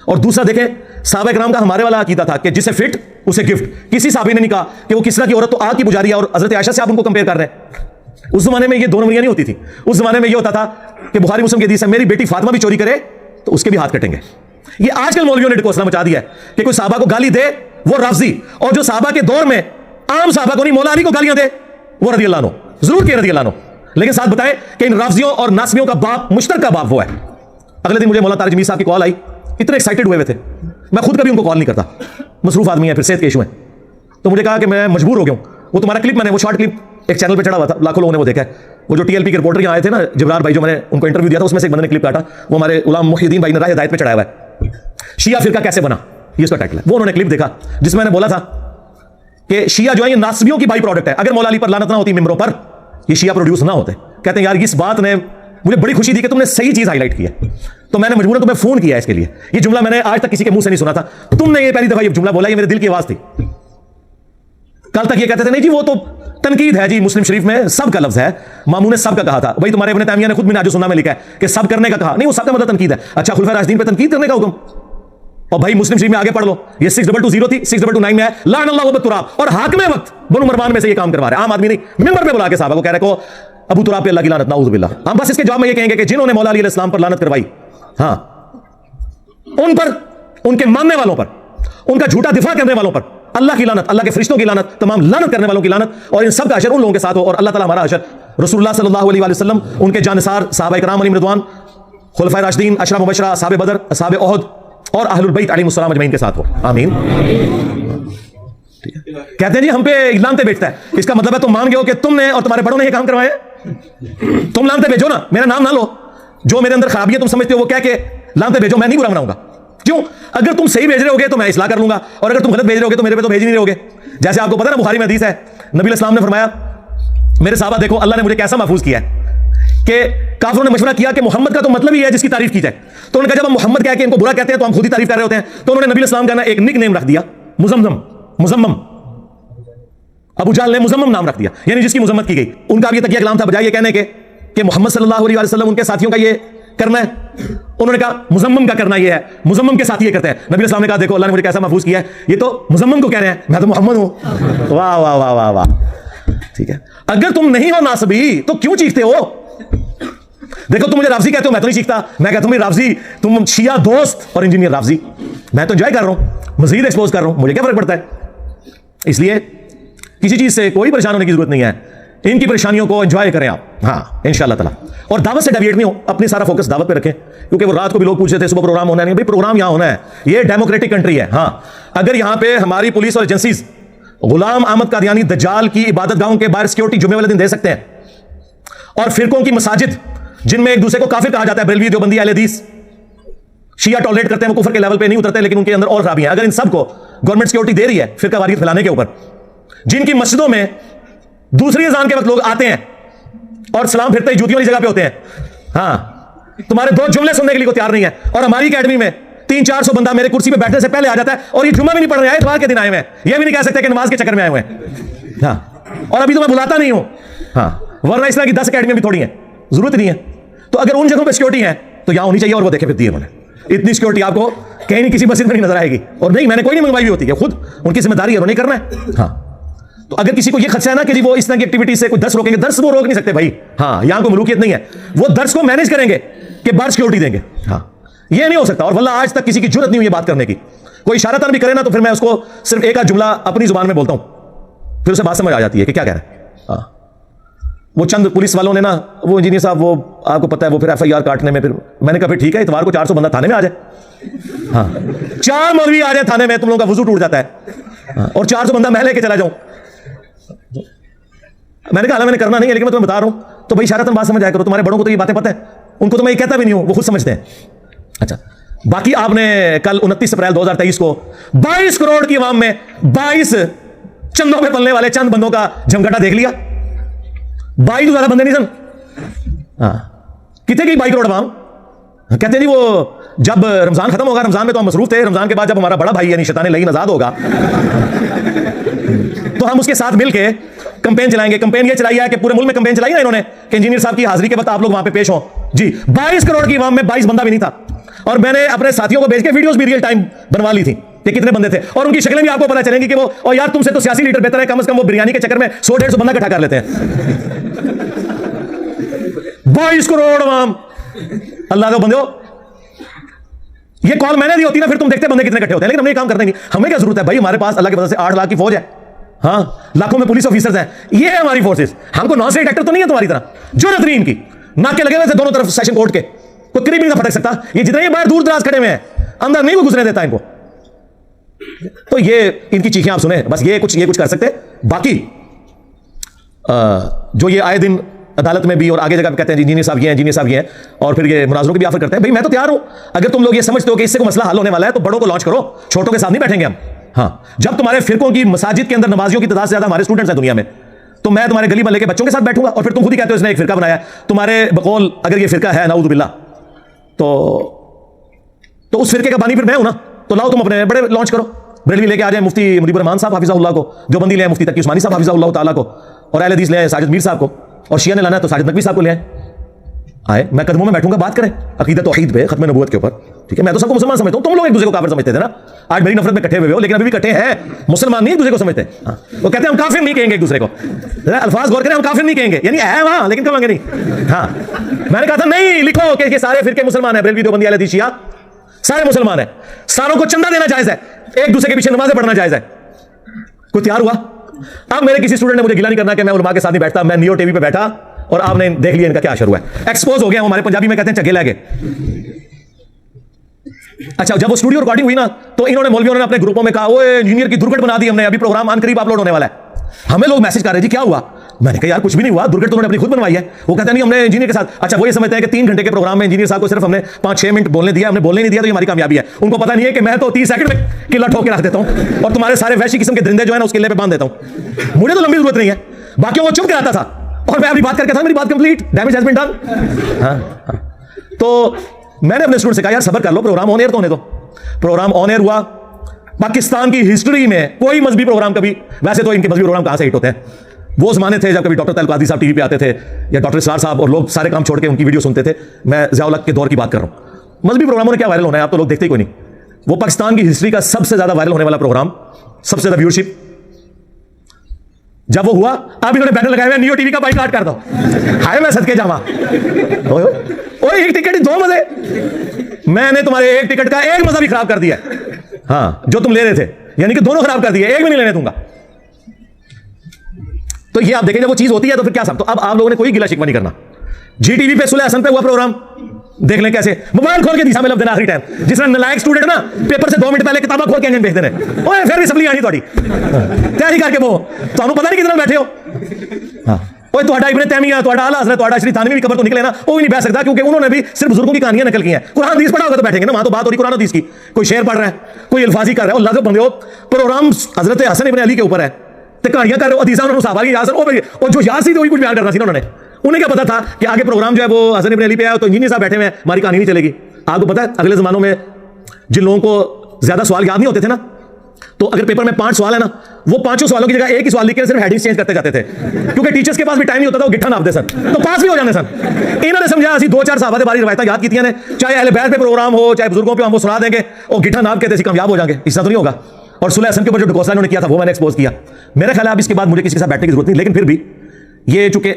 और दूसरा देखें, सहाबा इकराम का हमारे वाला अकीदा था कि जिसे फिट उसे गिफ्ट। किसी साहबी ने नहीं कहा कि वो किस्रा की औरत तो आग की पुजारी है और हज़रत आयशा से आप उनको कंपेयर कर रहे हैं। उस जमाने में ये 2 नंबरियां नहीं होती थी। उस जमाने में ये होता था कि बुखारी मुस्लिम की हदीस है, मेरी बेटी फातिमा भी चोरी करे तो उसके भी हाथ कटेंगे। ये आजकल मौलवियों ने डिकोसला मचा दिया है कि कोई साहबा को गाली दे वो राफजी, और जो साहबा के दौर में आम साहबा को नहीं, मौला अली को गालियां दे वो रज़ियल्लाहु अन्हु, जरूर के रज़ियल्लाहु अन्हु, लेकिन साथ बताएं कि इन राफजियों और नासबियों का बाप, मुश्तरका बाप वो है। अगले दिन मुझे मौला तारिक जमीर साहब की कॉल आई, इतने एक्साइटेड हुए थे, मैं खुद कभी उनको कॉल नहीं करता, मसरूफ आदमी है, फिर सेहत के इशू है। तो मुझे कहा कि मैं मजबूर हो गया हूं। वो तुम्हारा क्लिप, मैंने वो शॉर्ट क्लिप एक चैनल पे चढ़ा हुआ था, लाखों लोगों ने वो देखा है। वो जो टीएलपी के रिपोर्टर यहाँ आए थे ना, जिब्रार भाई, जो मैंने उनको इंटरव्यू दिया था, उसमें से एक बंदे ने क्लिप काटा, वो हमारे गुलाम मुहिद्दीन भाई ने राह हिदायत पे चढ़ाया हुआ है, शिया फिरका कैसे बना, ये उसका टाइटल है। वो उन्होंने क्लिप देखा जिसमें मैंने बोला था कि शिया जो है ये नासबियों की बाई प्रोडक्ट है। अगर मौला अली पर लानत ना होती मिंबरों पर, ये शिया प्रोड्यूस ना होते। कहते हैं यार इस बात ने मुझे बड़ी खुशी दी कि तुमने सही चीज हाईलाइट की है, तो मैंने मजबूरन तुम्हें फोन किया इसके लिए। ये जुमला मैंने आज तक किसी के मुंह से नहीं सुना था, तुमने ये पहली दफा ये जुमला बोला, ये मेरे दिल की आवाज थी। कल तक ये कहते थे नहीं जी वो तो तनकीद है जी, मुस्लिम शरीफ में सब का लफ्ज है, मामू ने सब का कहा था। भाई तुम्हारे इब्न तैमिया ने खुद मिनाजुस सुन्नाह में लिखा है कि सब करने का कहा, नहीं वो सब का मतलब तनकीद है। अच्छा, खुलफाए राशिदीन पे तनकीद करने का हुक्म, और भाई मुस्लिम शरीफ में आगे पढ़ लो, ये 6220 थी, 6229 में है, लान अल्लाह व तुराब, और हाकिम वक्त बनु मरवान में से ये काम करवा रहे, आम आदमी नहीं, मिंबर पे बुला के साहबा को कह रहे को अबू तुराब पे अल्लाह की लानत, नाऊज़ु बिल्लाह। हम बस इसके जवाब में ये कहेंगे कि जिन्होंने मौला अली अलैहिस्सलाम पर लानत करवाई, हाँ, उन पर, उनके मानने वालों पर, उनका झूठा दिफा करने वालों पर अल्लाह की लानत, अल्लाह के फरिश्तों की लानत, तमाम लानत करने वालों की लानत, और इन सब का अशर उन लोगों के साथ हो। और अल्लाह ताला हमारा अशर रसूलुल्लाह सल्लल्लाहु अलैहि वसल्लम, उनके जानसार सहाबा इकराम अलैहिम रिदवान, खुलफाए राशिदीन, अशरा मुबशरा, असहाबे बदर, असहाबे उहद और अहलुल बैत अलैहिमुस्सलाम अजमईन के साथ हो। आमीन। कहते हैं जी हम पे लानते बेचता है, इसका मतलब है तुम मान गए हो कि तुमने और तुम्हारे बड़ों ने ये काम करवाए। तुम लानते भेजो ना, मेरा नाम ना लो, जो मेरे अंदर खराबी है तुम समझते हो वो कह के लानते भेजो, मैं नहीं बुरा मनाऊंगा। क्यों? अगर तुम सही भेज रहे होगे तो मैं इस्लाह कर लूंगा, और अगर तुम गलत भेज रहे होगे तो मेरे पे तो भेज ही नहीं रहोगे। जैसे आपको पता है ना, बुखारी में हदीस है, नबी इस्लाम ने फरमाया, मेरे साहबा देखो अल्लाह ने मुझे कैसा महफूज किया है कि काफिरों ने मशवरा किया कि मोहम्मद का तो मतलब ही है जिसकी तारीफ की जाए। तो उन्होंने कहा जब हम मोहम्मद कह के इनको बुरा कहते हैं तो हम खुद ही तारीफ कर रहे होते हैं। तो उन्होंने नबी इस्लाम का ना एक निक नेम रख दिया, मुजम्मम। अबू जहल ने मुजम्मम नाम रख दिया, यानी जिसकी मुजम्मत की गई। उनका भी तकिया कलाम था, बजाय ये कहने के कि मोहम्मद सल्लल्लाहु अलैहि वसल्लम उनके साथियों का ये करना है, उन्होंने कहा मुजम्मम का करना ये है, मुजम्मम के साथी ये करते हैं। नबी इस्लाम ने कहा देखो अल्लाह ने मुझे कैसा महफूज किया है, ये तो मुजम्मम को कह रहे हैं, मैं तो मोहम्मद हूं। वाह वाह वाह वाह वाह, ठीक है। अगर तुम नहीं हो नासबी तो क्यों चीखते हो? देखो तुम मुझे राफजी कहते हो, मैं तो नहीं चीखता। मैं कहता हूं राफजी, तुम शिया दोस्त और इंजीनियर राफजी, मैं तो एंजॉय कर रहा हूं, मजीद एक्सपोज कर रहा हूं, मुझे क्या फर्क पड़ता है? इसलिए किसी चीज से कोई परेशान होने की जरूरत नहीं है, इनकी परेशानियों को एंजॉय करें आप, हाँ इंशाअल्लाह ताला। और दावत से डेविएट नहीं हो, अपनी सारा फोकस दावत पे रखें, क्योंकि वो रात को भी लोग पूछ रहे थे सुबह प्रोग्राम होना नहीं, भाई प्रोग्राम यहां होना है, ये डेमोक्रेटिक कंट्री है। हाँ, अगर यहां पे हमारी पुलिस और एजेंसीज गुलाम अहमद कादियानी दज्जाल की इबादत गाहों के बाहर सिक्योरिटी जुमे वाले दिन दे सकते हैं, और फिरकों की मसाजिद जिनमें एक दूसरे को काफिर कहा जाता है, बरेलवी, देवबंदी, अहले हदीस, शिया टॉलरेट करते हैं, वो कुफर के लेवल पे नहीं उतरते, लेकिन उनके अंदर और खराबी है। अगर इन सबको गवर्नमेंट सिक्योरिटी दे रही है फिरका वारियत फैलाने के ऊपर, जिनकी मस्जिदों में दूसरी अजान के वक्त लोग आते हैं और सलाम फिरते ही जूतियों वाली जगह पे होते हैं, हाँ, तुम्हारे दो जुमले सुनने के लिए को तैयार नहीं है, और हमारी अकेडमी में 300-400 बंदा मेरे कुर्सी पे बैठने से पहले आ जाता है, और ये जुम्मा भी नहीं पढ़ रहे हैं, इतवार के दिन आए हुए हैं, ये भी नहीं कह सकते कि नमाज के चक्कर में आए हुए हैं। हाँ, और अभी तो मैं बुलाता नहीं हूं, हाँ, वरना इस तरह की 10 अकेडमी भी थोड़ी है, जरूरत नहीं है। तो अगर उन जगहों पे सिक्योरिटी है तो यहां होनी चाहिए, और वो देखे फिर दी उन्होंने इतनी सिक्योरिटी आपको कहीं नहीं किसी मस्जिद में नहीं नजर आएगी। और नहीं, मैंने कोई नहीं मंगवाई हुई होती है, खुद उनकी जिम्मेदारी है, उन्हें करना है। हाँ, तो अगर किसी को यह खदशा है ना कि जी वो इस तरह की एक्टिविटी से कोई दर्स रोकेंगे, दर्स वो रोक नहीं सकते भाई। हाँ, यहां कोई मलूकियत नहीं है, वो दर्स को मैनेज करेंगे कि बाहर सिक्योरिटी देंगे। हाँ, ये नहीं हो सकता, और वल्लाह आज तक किसी की जरूरत नहीं हुई ये बात करने की। कोई इशारतन भी करे ना तो फिर मैं उसको सिर्फ एक आध जुमला अपनी जुबान में बोलता हूं, फिर उसे बात समझ आ जाती है कि क्या कह रहा है। हाँ, वो चंद पुलिस वालों ने ना, वो इंजीनियर साहब, वो आपको पता है, वो फिर FIR काटने में, फिर मैंने कहा फिर ठीक है, इतवार को 400 बंदा थाने में आ जाए। हाँ, 4 मौलवी आ जाए थाने में, तुम लोगों का वजू टूट जाता है। हाँ, और 400 बंदा मैं लेके चला जाऊं। मैंने कहा मैंने करना नहीं है, लेकिन मैं तुम्हें बता रहा हूं, तो भाई इशारतन बात समझ आया करो। तुम्हारे बड़ों को तो ये बातें पता है, उनको तो मैं ये कहता भी नहीं हूं, वो खुद समझते हैं। अच्छा, बाकी आपने कल 29 अप्रैल 2023 को 22 करोड़ की आवाम में 22 चंदों में पलने वाले चंद बंदों का झमघटा देख लिया। 22 ज्यादा बंदे नहीं सन। हाँ, कितने की 22 करोड़ आवाम? कहते हैं जी वो जब रमजान खत्म होगा, रमजान में तो हम मसरूफ थे, रमजान के बाद जब हमारा बड़ा भाई यानी शैतान लईन आजाद होगा तो हम उसके साथ मिलके कैंपेन चलाएंगे। कैंपेन ये चलाई है कि पूरे मुल्क में कैंपेन चलाई ना इन्होंने कि इंजीनियर साहब की हाजिरी के बाद आप लोग वहां पे पेश हो जी। 22 करोड़ की आवाम में 22 बंदा भी नहीं था, और मैंने अपने साथियों को भेज के वीडियोस भी रियल टाइम बनवा ली थी कि कितने बंदे थे, और उनकी शक्लें भी आपको पता चलेंगी कि वो, और यार तुमसे तो सियासी लीडर बेहतर है, कम से कम वो बिरयानी के चक्कर में 100-150 बंदा इकट्ठा कर लेते हैं। 22 करोड़ आवाम, अल्लाह के बंदे हो, ये कॉल मैंने दी होती ना, फिर तुम देखते बंदे कितने इकट्ठे होते हैं, लेकिन हमने ये काम करते नहीं। हमें क्या जरूरत है भाई, हमारे पास अल्लाह के वजह से 8 लाख की फौज है, हाँ, लाखों में पुलिस ऑफिसर्स हैं, ये है हमारी फोर्सेस। हमको नॉन स्टेट एक्टर तो नहीं है तुम्हारी तरह, जरूरत नहीं इनकी, नाके लगे हुए थे दोनों तरफ सेशन कोर्ट के, कोई करीब नहीं फटक सकता। ये जितने ही बाहर दूर दराज खड़े हुए हैं, अंदर नहीं कोई घुसने देता इनको। तो ये इनकी चीखें आप सुने, बस ये कुछ कर सकते। बाकी जो ये आए दिन अदालत में भी और आगे जगह पे कहते हैं इंजीनियर साहब ये हैं, इंजीनियर साहब ये हैं, और फिर ये मुनाजरों की भी ऑफर करते हैं, भाई मैं तो तैयार हूं। अगर तुम लोग ये समझते हो कि इससे कोई मसला हल होने वाला है तो बड़ों को लॉन्च करो, छोटों के साथ नहीं बैठेंगे हम। हाँ, जब तुम्हारे फिरकों की मसाजिद के अंदर नमाजियों की तादाद से ज्यादा हमारे स्टूडेंट्स हैं दुनिया में, तो मैं तुम्हारे गली मल्ले के बच्चों के साथ बैठूंगा, और फिर तुम खुद ही कहते हो इसने एक फिरका बनाया। तुम्हारे बकौल अगर ये फिरका है नाऊज़ु बिल्लाह, तो उस फिरके का बानी फिर मैं हूं ना, तो लाओ तुम अपने बड़े लॉन्च करो। बरेलवी लेके आ जाए मुफ्ती मुजीबुर रहमान साहब हाफिज़हुल्लाह को, देवबंदी ले आए मुफ्ती तकी उस्मानी साहब हाफिज़हुल्लाह ताला को, और अहले हदीस ले आए साजिद मीर साहब को, और शिया ने लाना है तो साजिद नकवी साहब को ले आए। मैं कदमों में बैठूंगा, बात करें अकीदत तौहीद पे, खत्म नबूवत के ऊपर, ठीक है। मैं तो सबको मुसलमान समझता हूं, तुम लोग एक दूसरे को काफिर समझते थे ना, आज मेरी नफरत में इकट्ठे हुए हो, लेकिन अभी भी इकट्ठे हैं, मुसलमान नहीं एक दूसरे को समझते। हाँ, वो कहते हैं हम काफिर नहीं कहेंगे एक दूसरे को, अल्फाज गौर करें, हम काफिर नहीं कहेंगे, यानी है वहां लेकिन कहेंगे नहीं। हाँ, मैंने कहा था नहीं लिखो कि ये सारे फिरके मुसलमान है, बरेलवी देवबंदी अहले हदीस शिया सारे मुसलमान है, सारों को चंदा देना जायज है, एक दूसरे के पीछे नमाजें पढ़ना जायज है। कोई तैयार हुआ? अब मेरे किसी स्टूडेंट ने मुझे गिला नहीं करना कि मैं उलमा के साथ नहीं बैठता, मैं नियो टीवी पे बैठा और आपने देख लिया इनका क्या असर हुआ है, एक्सपोज हो गया। हमारे पंजाबी में कहते हैं चगे लगे। अच्छा, जब वो स्टूडियो रिकॉर्डिंग हुई ना, तो इन्होंने मौलवियों ने अपने ग्रुपों में कहा वो इंजीनियर की दुर्घट बना दी हमने, अभी प्रोग्राम आन करीब अपलोड होने वाला है। हमें लोग मैसेज कर रहे जी क्या हुआ? मैंने कहा यार कुछ भी नहीं हुआ, दुर्घटना तो उन्होंने अपनी खुद बनवाई है। वो कहते नहीं हमने इंजीनियर के साथ। अच्छा वो ये समझते हैं कि 3 घंटे के प्रोग्राम में इंजीनियर साहब को सिर्फ हमने 5-6 मिनट बोलने दिया, हमने बोलने नहीं दिया तो ये हमारी कामयाबी है। उनको पता नहीं है कि मैं तो 30 सेकंड में किला ठोक के रख देता हूं और तुम्हारे सारे वैसी किस्म के दरिंदे जो है ना उस किले पे बांध देता हूं। मुझे तो लंबी जरूरत नहीं है, बाकियों को चुप कराता था और मैं अपनी बात करके था, मेरी बात complete, damage has been done. तो मैंने अपने स्टूडेंट से कहा यार सब्र कर लो, प्रोग्राम ऑन एयर तो होने दो। प्रोग्राम ऑन एयर हुआ। पाकिस्तान की हिस्ट्री में कोई मजहबी प्रोग्राम कभी, वैसे तो इनके मजहबी प्रोग्राम कहां से हिट होते हैं, वो जमाने थे जब कभी डॉक्टर तैयब कादरी साहब टीवी पे आते थे या डॉक्टर इसरार साहब, और लोग सारे काम छोड़ के उनकी वीडियो सुनते थे। मैं ज़िया-उल-हक के दौर की बात कर रहा हूं। मजहबी प्रोग्रामों ने क्या वायरल होना है, आप तो लोग देखते ही कोई नहीं। वो पाकिस्तान की हिस्ट्री का सबसे ज्यादा वायरल होने वाला प्रोग्राम, सबसे ज्यादा व्यूअरशिप जब वो हुआ, अब इन्होंने बैनर लगाया हुआ नियो टीवी का बाइकआउट कर दो। हाय मैं सदके जावा, ओए एक टिकट 2 मजे, मैंने तुम्हारे एक टिकट का एक मजा भी खराब कर दिया। हाँ जो तुम ले रहे थे, यानी कि दोनों खराब कर दिए, एक भी नहीं लेने दूंगा। तो ये आप देखें जब वो चीज होती है तो फिर क्या सब। तो अब आप लोगों ने कोई गिला शिकवा नहीं करना। जी टीवी पे सुलह हसन पे हुआ प्रोग्राम, देख लें कैसे मोबाइल खोल के दिशा में लब देना आखिरी टाइम, जिस तरह नलायक स्टूडेंट ना पेपर से 2 मिनट पहले किताबा खोल के इंजन भेज देने, ओए फिर भी सबली आनी थोड़ी तैयारी करके वो ਤੁਹਾਨੂੰ पता नहीं कितना बैठे हो। हाँ ओए ਤੁਹਾਡਾ इब्न तैमिया, ਤੁਹਾਡਾ आला हज़रत, ਤੁਹਾਡਾ श्री थानवी की कब्र तो निकले ना, वो भी नहीं बैठ सकता क्योंकि उन्होंने भी सिर्फ बुजुर्गों की कहानियां नकल की हैं। कुरान हदीस पढ़ा होगा तो बैठेंगे ना, वहां तो बात हो रही कुरान हदीस की। कोई शेर पढ़ रहा है, कोई अल्फाजी कर रहा है, और लाजो बंदे हो प्रोग्राम हजरत हसन इब्न अली के ऊपर है तो कहानियां कर रहे हो, हदीसा उन्होंने साहबा की याद और जो याद सी तो वही कुछ बयान करना सी ना उन्होंने। उन्हें क्या पता था कि आगे प्रोग्राम जो है वो हसन इब्न अली पे है, तो इंजीनियर साहब बैठे हुए हैं, हमारी कहानी नहीं चलेगी। आपको पता है अगले जमानों में जिन लोगों को ज्यादा सवाल याद नहीं होते थे ना, तो अगर पेपर में 5 सवाल है ना, वो 5 सवालों की जगह एक ही सवाल लिख के सिर्फ हेडिंग चेंज करते जाते थे, क्योंकि टीचर्स के पास भी टाइम नहीं होता था, वो गिट्ठा नापते सन तो पास भी हो जाते सन। इन्होंने समझा असि 2-4 साहबा दे बारी रवायत याद की ने, चाहे अहले बैत पे प्रोग्राम हो चाहे बुजुर्गों पे, हम वो सुना देंगे और गिट्ठा नाप के कामयाब हो जाएंगे। इससे तो नहीं होगा। और सुलह हसन के ऊपर जो ढकोसला उन्होंने किया था वो मैंने एक्सपोज किया। मेरा ख्याल है अब इसके बाद मुझे किसी के साथ बैठने की जरूरत नहीं, लेकिन फिर भी ये चूंकि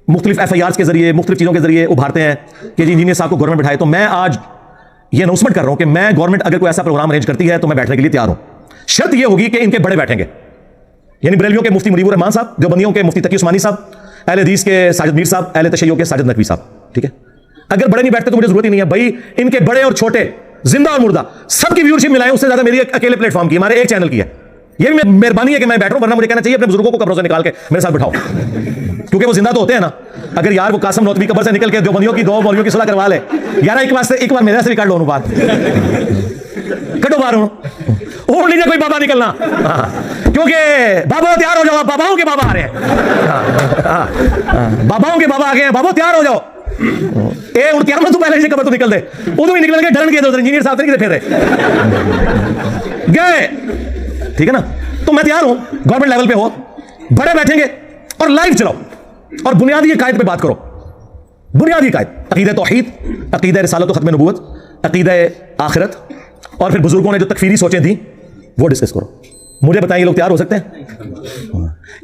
मुख्तलिफ FIRs के जरिए मुख्तलिफ चीज़ों के जरिए उभारते हैं कि जी इंजीनियर साहब को गवर्नमेंट बैठाए, तो मैं आज ये अनाउंसमेंट कर रहा हूं कि मैं गवर्नमेंट अगर कोई ऐसा प्रोग्राम अरेंज करती है तो मैं बैठने के लिए तैयार हूं। शर्त यह होगी कि इनके बड़े बैठेंगे, यानी बरेलियों के मुफ्ती मुनीबुर रहमान साहब, देवबंदियों के मुफ्ती तकी उस्मानी साहब, अहले हदीस के साजिद मीर साहब, अहले तशय्युअ के साजिद नकवी साहब। ठीक है, अगर बड़े नहीं बैठते तो मुझे जरूरत ही नहीं है भाई। इनके बड़े और छोटे, जिंदा और मुर्दा, सबकी व्यूअरशिप मिलाएं, उससे ज्यादा मेरी अकेले प्लेटफॉर्म की, हमारे एक चैनल की है। ये भी मेहरबानी है कि मैं बैठ रहा हूं, वरना मुझे कहना चाहिए अपने बुजुर्गों को कब्रों से निकाल के मेरे साथ बिठाओ, क्योंकि वो जिंदा तो होते हैं ना। अगर यार वो कासिम नौतवी कब्र से निकल के देवबंदियों की 2 मौलवियों की सुलह करवा ले यार, एक बार मेरे से भी काट लो बात, कटो बाहर ओढ़ लीजिए कोई बाबा निकलना। क्योंकि बाबा तैयार हो जाओ, बाबाओं के बाबा आ रहे हैं, बाबाओं के बाबा आ गए हैं, बाबा तैयार हो जाओ। ए उड़ क्या तू पहले कब्र तो निकल दे, उधर भी निकल के डरन गए, इंजीनियर साहब नहीं फिर गए। ठीक है ना, तो मैं तैयार हूं, गवर्नमेंट लेवल पे हो, बड़े बैठेंगे और लाइव चलाओ और बुनियादी कायद पे बात करो। बुनियादी कायद, अकीदा तौहीद, अकीदा रिसालत व खत्म नबूवत, अकीदा आखिरत, और फिर बुजुर्गों ने जो तकफीरी सोचें थी वो डिस्कस करो। मुझे बताएं ये लोग तैयार हो सकते हैं?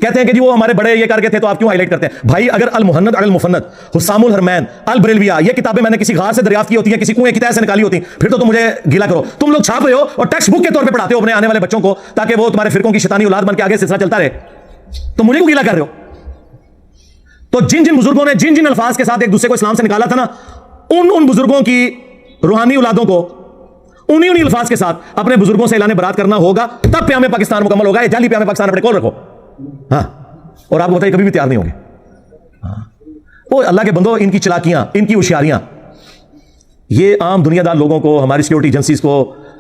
कहते हैं कि जी वो हमारे बड़े ये करके थे तो आप क्यों हाईलाइट करते हैं? भाई अगर अल मुहन्नद अल मुफन्नद, हुस्सामुल हरमैन, अल बरेलविया, ये किताबें मैंने किसी गार से दरियाफ्त की होती है, किसी कुएं की तह से निकाली होती, फिर तो तुम मुझे गीला करो। तुम लोग छाप रहे हो और टेक्स्ट बुक के तौर पे पढ़ाते हो अपने आने वाले बच्चों को, ताकि वो तुम्हारे फिरकों की शैतानी औलाद बन के आगे सिलसिला चलता रहे, तो मुझे क्यों गीला कर रहे हो? तो जिन जिन बुजुर्गों ने जिन जिन अल्फाज के साथ एक दूसरे को इस्लाम से निकाला था ना, उन बुजुर्गों की रूहानी औलादों को उन्हीं अल्फाज के साथ अपने बुजुर्गों से ऐलान बरात करना होगा, तब प्यामे पाकिस्तान मुकम्मल होगा। ये जाली प्यामे पाकिस्तान अपने कोल रखो। हाँ, और आपको बताइए कभी भी तैयार नहीं होंगे। वो अल्लाह के बंदो, इनकी चलाकियां, इनकी होशियारियां, ये आम दुनियादार लोगों को, हमारी सिक्योरिटी एजेंसीज को,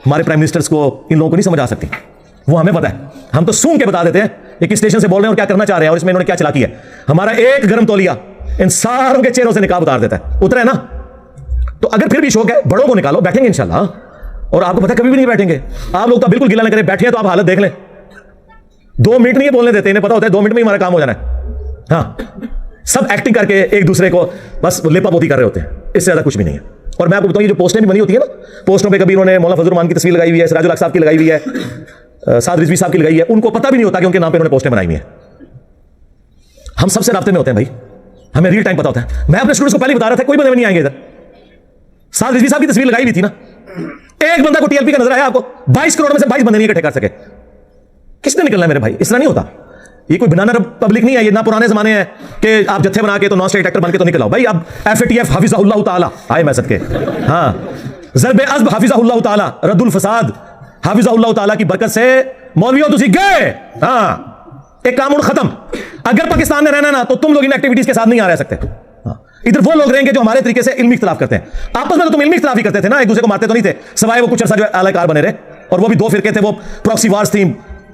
हमारे प्राइम मिनिस्टर्स को, इन लोगों को नहीं समझ आ सकती। वो हमें पता है, हम तो सूंघ के बता देते हैं ये किस स्टेशन से बोल रहे हैं और क्या करना चाह रहे हैं और इसमें इन्होंने क्या चलाकी है। हमारा एक गर्म तौलिया इन सारों के चेहरों से निकाब उतार देता है। उतरे ना, तो अगर फिर भी शौक है, बड़ों को निकालो, बैठेंगे इंशाल्लाह। और आपको पता है कभी भी नहीं बैठेंगे आप लोग, तो बिल्कुल गिला न करें, बैठे तो आप हालत देख लें। 2 मिनट नहीं बोलने देते, इन्हें पता होता है 2 मिनट में ही हमारा काम हो जाना है। हाँ, सब एक्टिंग करके एक दूसरे को बस लेपापोती कर रहे होते हैं, इससे ज्यादा कुछ भी नहीं है। और मैं आपको बताऊं, ये जो पोस्टें भी बनी होती है ना, पोस्टों पे कभी उन्होंने मौलाना फजल रहमान की तस्वीर लगाई हुई है, सिराजुल हक साहब की लगाई हुई है, साद रिजवी साहब की लगाई है, उनको पता भी नहीं होता कि उनके नाम पे उन्होंने पोस्टें बनाई हुई है। हम सबसे राब्ते में होते हैं भाई, हमें रियल टाइम पता होता है। मैं अपने स्टूडेंट्स को पहले बता रहा था, कोई बंदे नहीं आएंगे इधर। साद रिजवी साहब की तस्वीर लगाई हुई थी ना, एक बंदा को TLP का नजर आया आपको? 22 करोड़ में से 22 बंदे नहीं इकट्ठे कर सके। किसने निकलना है मेरे भाई? इस तरह नहीं होता। ये कोई बनाना पब्लिक नहीं है, ये ना पुराने जमाने हैं कि आप जत्थे बना के तो नॉन स्टेट एक्टर बन के तो निकल आओ भाई। अब FATF हाफिज़हुल्लाह ताला आए मैं सदके, हाँ, ज़रबे अज़्ब हाफिज़हुल्लाह ताला, रद्दुल फसाद हाफिज़हुल्लाह ताला की बरकत से मौलवियों तुसी गए, हाँ, एक काम खत्म। अगर पाकिस्तान में रहना ना तो तुम लोग इन एक्टिविटीज के साथ नहीं आ रह सकते। इधर वो लोग रहेंगे जो हमारे तरीके से इल्मी इख्तिलाफ करते हैं। आपस में तो तुम इल्मी इख्तिलाफ ही करते थे ना, एक दूसरे को मारते तो नहीं थे, सवाए वो कुछ अर्सा जो आलाकार बने रहे, और वो भी दो फिरके थे, वो प्रॉक्सी वार्स थी,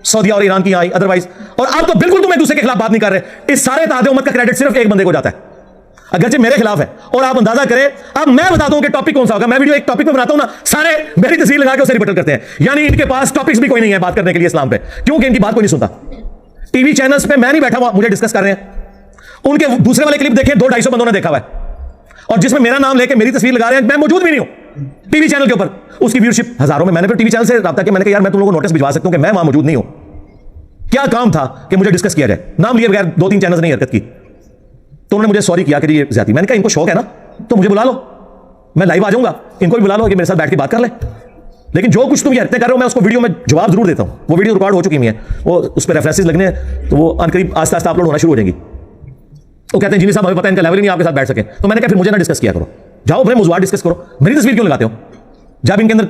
सऊदीया और ईरान की आई अदरवाइज। और अब तो बिल्कुल तुम एक दूसरे के खिलाफ बात नहीं कर रहे। इस सारे इत्तेहाद उम्मत का क्रेडिट सिर्फ एक बंदे को जाता है, अगरचे मेरे खिलाफ है। और आप अंदाजा करें, अब मैं बताता हूं कि टॉपिक कौन सा होगा। मैं वीडियो एक टॉपिक पे बनाता हूं ना, सारे मेरी तस्वीर लगा के उसे रिबटल करते हैं, यानी इनके पास टॉपिक्स भी कोई नहीं है बात करने के लिए इस्लाम पे, क्योंकि इनकी बात कोई नहीं सुनता। टीवी चैनल्स पे मैं नहीं बैठा हुआ, मुझे डिस्कस कर रहे हैं, उनके दूसरे वाले क्लिप देखें, 200-250 बंदों ने देखा हुआ है, और जिसमें मेरा नाम लेके मेरी तस्वीर लगा रहे हैं, मैं मौजूद भी नहीं हूं टीवी चैनल के ऊपर, उसकी व्यूअरशिप हजारों में। मैंने फिर टीवी चैनल से राब्ता किया, मैंने कहा यार मैं तुम लोगों को नोटिस भिजवा सकता हूं कि मैं वहां मौजूद नहीं हूं, क्या काम था कि मुझे डिस्कस किया जाए, नाम लिए बगैर 2-3 चैनल्स ने हरकत की, तो उन्होंने मुझे सॉरी किया कि ये ज्यादती। मैंने कहा इनको शौक है ना तो मुझे बुला लो, मैं लाइव आ जाऊंगा, इनको भी बुला लो कि मेरे साथ बैठ के बात कर ले। लेकिन जो कुछ तुम ये हरकतें कर रहे हो, मैं उसको वीडियो में जवाब जरूर देता हूं, वो वीडियो रिकॉर्ड हो चुकी है, वो उस पर रेफरेंसेस लगने हैं, तो वो अनकरीब आस्ते आस्ते अपलोड होना शुरू हो जाएंगी। तो कहते हैं इंजीनियर साहब हमें पता है इनका लेवल ही नहीं आपके साथ बैठ सके, तो मैंने कहा फिर मुझे ना डिस्कस किया करो, जाओ अपने मौजूद डिस्कस करो, मेरी तस्वीर क्यों लगाते हो जब इनके अंदर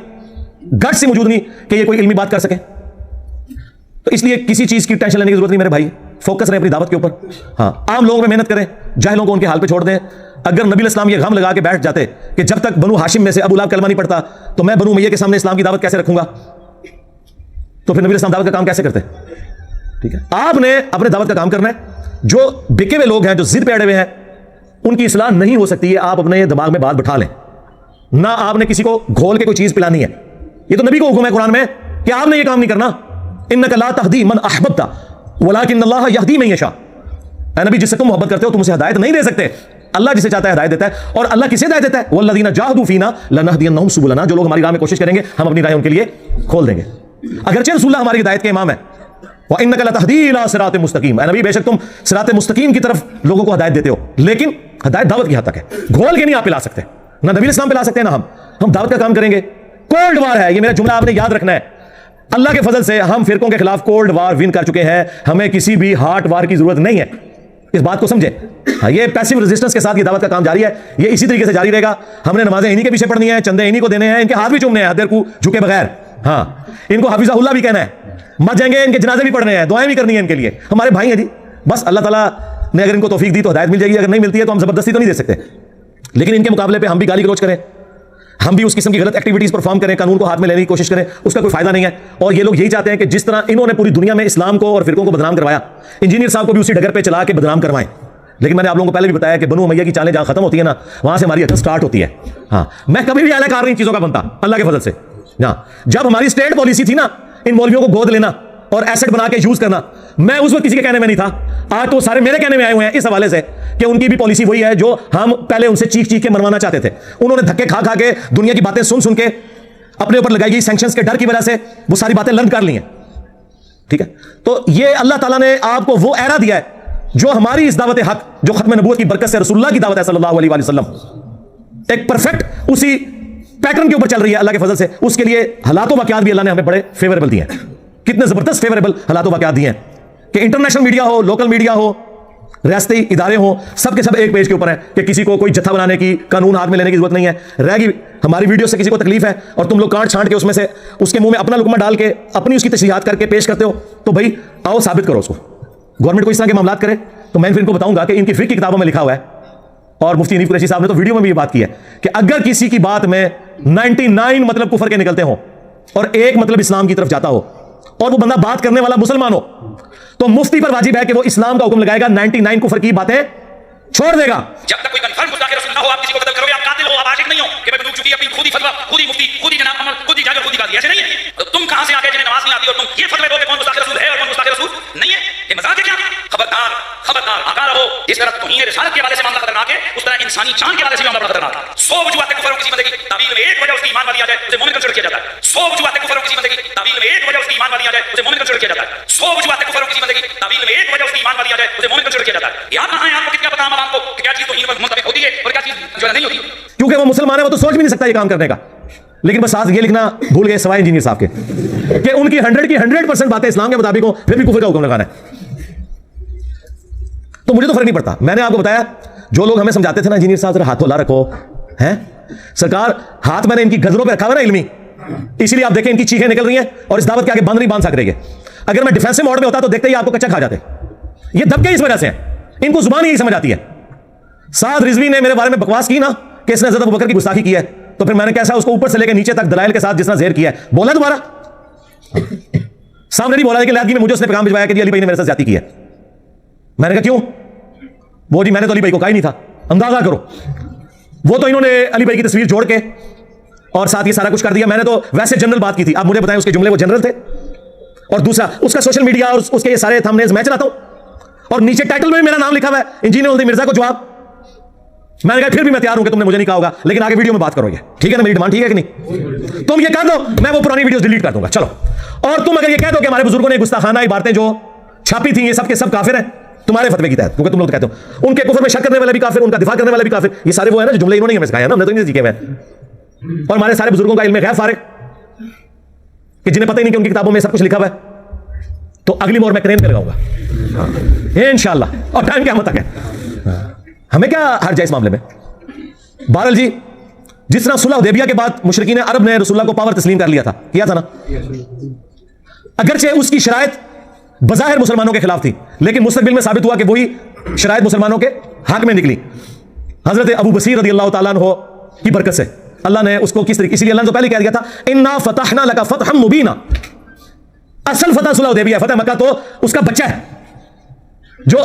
गट्स से मौजूद नहीं कि ये कोई इल्मी बात कर सके। तो इसलिए किसी चीज की टेंशन लेने की जरूरत नहीं मेरे भाई, फोकस रहे अपनी दावत के ऊपर। हाँ, आम लोगों में मेहनत करें, जाहिलों को उनके हाल पे छोड़ दें। अगर नबी इस्लाम ये गम लगा के बैठ जाते कि जब तक बनु हाशिम में से अबू लहब कलमा नहीं पड़ता तो मैं बनु उमैया के सामने इस्लाम की दावत कैसे रखूंगा, तो फिर नबी इस्लाम दावत का काम कैसे करते। ठीक है, आपने अपने दावत का काम करना है। जो बिके हुए लोग हैं, जो जिद पे अड़े हुए हैं, उनकी इस्लाह नहीं हो सकती है। आप अपने दिमाग में बात बिठा लें ना, आपने किसी को घोल के कोई चीज पिलानी है। ये तो नबी को हुक्म है कुरान में कि आपने ये काम नहीं करना, इन्नका ला तहदी मन अहबब्ता वलाकिन्नल्लाह यहदी मन यशा। ऐ नबी, जिससे तुम मोहब्बत करते हो तुम उसे हिदायत नहीं दे सकते, अल्लाह जिसे चाहता है हिदायत देता है। और अल्लाह किसे हिदायत देता है, वल्लज़ीना जाहदू फीना लनहदियन्नहुम सुबुलना, जो लोग हमारी राह में कोशिश करेंगे हम अपनी राह उनके लिए खोल देंगे। अगरचे रसूलुल्लाह हमारी हिदायत के इमाम है, व इन्नका लतहदी इला सिरातिन मुस्तकीम, ऐ नबी बेशक तुम सिरात मुस्तकीम की तरफ लोगों को हिदायत देते हो, लेकिन हिदायत दावत की हद तक है, घोल के नहीं आप पिला सकते, ना नबी इस्लाम पिला सकते ना हम दावत का काम करेंगे। कोल्ड वार है, ये मेरा जुमला आपने याद रखना है। अल्लाह के फजल से हम फिरकों के खिलाफ कोल्ड वार विन कर चुके हैं, हमें किसी भी हार्ट वार की जरूरत नहीं है, इस बात को समझे। हाँ, ये पैसिव रेजिस्टेंस के साथ ये दावत का काम जारी है, ये इसी तरीके से जारी रहेगा। हमने नमाजें इन्हीं के पीछे पढ़नी है, चंदे इन्हीं को देने हैं, इनके हाथ भी चूमने हैं हदर को झुके बगैर। हाँ, इनको हाफिज़हुल्लाह भी कहना है, मर जाएंगे, इनके जनाजे भी पढ़ने हैं, दुआएं भी करनी है इनके लिए, हमारे भाई हैं जी। बस अल्लाह ताला ने अगर इनको तौफीक दी तो हिदायत मिल जाएगी, अगर नहीं मिलती है तो हम जबरदस्ती तो नहीं दे सकते। लेकिन इनके मुकाबले पे हम भी गाली गलौज करें, हम भी उस किस्म की गलत एक्टिविटीज परफॉर्म करें, कानून को हाथ में लेने की कोशिश करें, उसका कोई फायदा नहीं है। और ये लोग यही चाहते हैं कि जिस तरह इन्होंने पूरी दुनिया में इस्लाम को और फिरकों को बदनाम करवाया, इंजीनियर साहब को भी उसी डगर पे चला के बदनाम करवाएं। लेकिन मैंने आप लोगों को पहले भी बताया कि बनु उमैया की चालें जहां खत्म होती है ना, वहां से हमारी अटल स्टार्ट होती है। हाँ, मैं कभी भी अहलकार नहीं चीजों का बनता अल्लाह के फजल से। हाँ, जब हमारी स्टेट पॉलिसी थी ना इन मौलवियों को गोद लेना और एसेट बना के यूज करना, मैं उस वक्त किसी के कहने में नहीं था, आज तो सारे मेरे कहने में आए हुए हैं इस हवाले से कि उनकी भी पॉलिसी वही है जो हम पहले उनसे चीख चीख के मरवाना चाहते थे। उन्होंने धक्के खा खा के दुनिया की बातें सुन सुन के अपने ऊपर लगाई गई सैंक्शंस के डर की वजह से वो सारी बातें लर्न कर ली हैं। ठीक है, तो ये अल्लाह ताला ने आपको वो एरा दिया है जो हमारी इस दावत हक, जो खत्म नबूवत की बरकत से रसूलुल्लाह की दावत है सल्लल्लाहु अलैहि वसल्लम, एक परफेक्ट उसी पैटर्न के ऊपर चल रही है अल्लाह के फजल से। उसके लिए हालातों वाक़यात भी अल्लाह ने हमें बड़े फेवरेबल दिए हैं। कितने जबरदस्त फेवरेबल हालातों वाक़यात दिए हैं कि इंटरनेशनल मीडिया हो, लोकल मीडिया हो, रियासती इदारे हो, सब के सब एक पेज के ऊपर है कि किसी को कोई जत्था बनाने की, कानून हाथ में लेने की जरूरत नहीं है। रहेगी हमारी वीडियो से किसी को तकलीफ है और तुम लोग काट छांट के उसमें से उसके मुंह में अपना लुकमा डाल के अपनी उसकी तशरीहात करके पेश करते हो, तो भाई आओ साबित करो उसको। गवर्नमेंट को इस तरह के मामलात करे तो मैं फिर इनको बताऊंगा कि इनकी फिक्र की किताबों में लिखा हुआ है, और मुफ्ती हनीफ कुरैशी साहब ने तो वीडियो में भी ये बात की है कि अगर किसी की बात में 99 मतलब कुफर के निकलते हो और एक मतलब इस्लाम की तरफ जाता हो और वो बंदा बात करने वाला मुसलमान हो, तो मुफ्ती पर वाजिब है कि वो इस्लाम का हुक्म लगाएगा, 99 कुफर की बातें छोड़ देगा। जब तक कोई कंफर्म गुस्ताखे रसूल ना हो, आप किसी को कत्ल करोगे, आप कातिल हो, आप आशिक नहीं हो कि मैं बंदूक चुकी अपनी खुद ही फतवा, खुद ही मुफ्ती, खुद ही जनाब अमल, खुद ही जाकर खुद ही काजी, ऐसे नहीं है। तो तुम कहां से आ गए जिन्हें नमाज नहीं आती और तुम ये फतवे दोगे कौन गुस्ताखे रसूल है और कौन गुस्ताखे रसूल नहीं है? ये मजाक है क्या? खबरदार, खबरदार, आगाह रहो। जिस तरह तुहीन रिसालत के हवाले से मामला खतरनाक है, उस तरह इंसानी जान के हवाले से भी मामला खतरनाक है। 100 वजूहात कुफर किसी बंदे की तावील में एक वजह उसकी ईमान वाली आ जाए, उसे मोमिन कंसीडर किया जाता है। 100 वजूहात कुफर किसी बंदे की तावील में एक वजह उसकी ईमान वाली आ जाए, उसे मोमिन कंसीडर किया जाता है। 100 वजूहात कुफर किसी बंदे की तावील में एक वजह उसकी ईमान वाली आ जाए, उसे मोमिन कंसीडर किया जाता है। याद कहां है आपको? कितना पता है आपको कि क्या चीज तो ईमान मुताबिक होती है और क्या चीज जो नहीं होती? क्योंकि वो मुसलमान है, वो तो सोच भी नहीं सकता ये काम करने का। लेकिन बस आज ये लिखना भूल गए सवाई इंजीनियर साहब के कि उनकी 100% बातें इस्लाम के मुताबिक हो, फिर भी कुफर का हुक्म लगाना है। तो मुझे तो फर्क नहीं पड़ता। मैंने आपको बताया, जो लोग हमें समझाते थे ना इंजीनियर साहब जरा हाथ धोला रखो, हैं सरकार हाथ मैंने इनकी गजरों पे रखा हुआ ना इल्मी, इसलिए आप देखें इनकी चीखें निकल रही हैं और इस दावत के आगे बंद नहीं बांध सक रही है। अगर मैं डिफेंसिव मोड में होता तो देखते ही आपको कच्चा खा जाते। ये दबके इस वजह से हैं, इनको जुबान ही समझ आती है। साद रिजवी ने मेरे बारे में बकवास की ना कि इसने हज़रत अबू बकर की गुस्ताखी की है, तो फिर मैंने कैसा उसको ऊपर से लेकर नीचे तक दलाइल के साथ जितना ज़ेर किया है, बोला दोबारा सामने नहीं बोला कि लैदगी में मुझे उसने पैगाम भिजवाया कि अली भाई ने मेरे साथ ज्यादती की है। मैंने कहा क्यों? वो जी मैंने तो अली भाई को कहा ही नहीं था। अंदाजा करो, वो तो इन्होंने अली भाई की तस्वीर जोड़ के और साथ ही सारा कुछ कर दिया। मैंने तो वैसे जनरल बात की थी, आप मुझे बताएं उसके जुमले वो जनरल थे। और दूसरा उसका सोशल मीडिया और उसके ये सारे थंबनेल्स मैं चलाता हूं, और नीचे टाइटल में मेरा नाम लिखा हुआ है इंजीनियर उल्दी मिर्जा को जवाब। मैंने कहा फिर भी मैं तैयार हूं कि तुमने मुझे नहीं कहा होगा, लेकिन आगे वीडियो में बात करोगे, ठीक है ना? मेरी डिमांड ठीक है कि नहीं? तुम ये कर दो, मैं वो पुरानी वीडियोस डिलीट कर दूंगा, चलो। और तुम अगर ये कह दो कि हमारे बुजुर्गों ने गुस्ताखाना इबारतें जो छापी थी ये सब के सब काफिर हैं तुम्हारे फतवे की तहत, क्योंकि तुम लोग कहते हो उनके कुफर में शक करने वाले भी काफिर, उनका दिफा करने वाले भी काफिर। ये सारे वो है ना जो जुमले इन्होंने हमें सिखाया ना, हमने तो नहीं सीखे हुए। और हमारे सारे बुजुर्गों का इल्म गैब फारिग कि जिन्हें पता ही नहीं कि उनकी किताबों में सब कुछ लिखा हुआ है। तो अगली मोर मैं क्रेन पे लगाऊंगा इंशाअल्लाह, और टाइम क्या तक है, हमें क्या हर्ज है इस मामले में। बहरहाल जी, जिस तरह सुलह हुदैबिया के बाद मुशरिकीन अरब ने रसूलुल्लाह को पावर तस्लीम कर लिया था, किया था ना, अगरचे उसकी शराइत बज़ाहिर मुसलमानों के खिलाफ थी, लेकिन मुस्तकबिल में साबित हुआ कि वही शराइत मुसलमानों के हक में निकली। हजरत अबू बसीर रज़ियल्लाहु ताला अन्हु की बरकत से अल्लाह ने उसको किस तरीके, इसलिए अल्लाह ने तो पहले कह दिया था इन्ना फतहना लका फतहम मुबीना। असल फतह सुलह हुदैबिया, फतह मक्का तो उसका बच्चा है। जो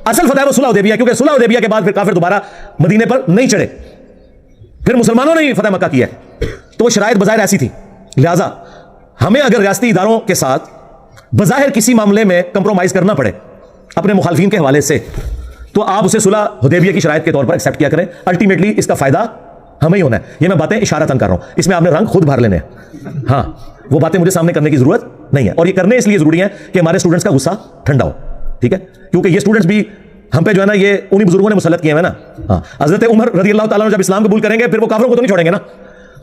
असल फतह है वो सुलह हुदैबिया, क्योंकि सुलह हुदैबिया के बाद फिर काफिर दोबारा मदीने पर नहीं चढ़े, फिर मुसलमानों ने ही फतह मक्का किया है। तो वो शराइत बज़ाहिर ऐसी थी। लिहाजा हमें अगर रियासती इदारों के साथ बज़ाहिर किसी मामले में कंप्रोमाइज करना पड़े अपने मुखालफिन के हवाले से, तो आप उसे सुलह हुदैबिया की शराइत के तौर पर एक्सेप्ट किया करें। अल्टीमेटली इसका फायदा हमें ही होना है। ये मैं बातें इशारतन कर रहा हूं, इसमें आपने रंग खुद भर लेने हैं। हाँ, वो बातें मुझे सामने करने की जरूरत नहीं है, और ये करने इसलिए जरूरी है कि हमारे स्टूडेंट्स का गुस्सा ठंडा हो, ठीक है? क्योंकि ये स्टूडेंट्स भी हम पे जो है ना, ये उन्हीं बुजुर्गों ने मुसल्लत किए हैं ना। हाँ, हजरत उमर रज़ियल्लाहु ताला अन्हु जब इस्लाम कबूल करेंगे, फिर वो काफिरों को तो नहीं छोड़ेंगे ना।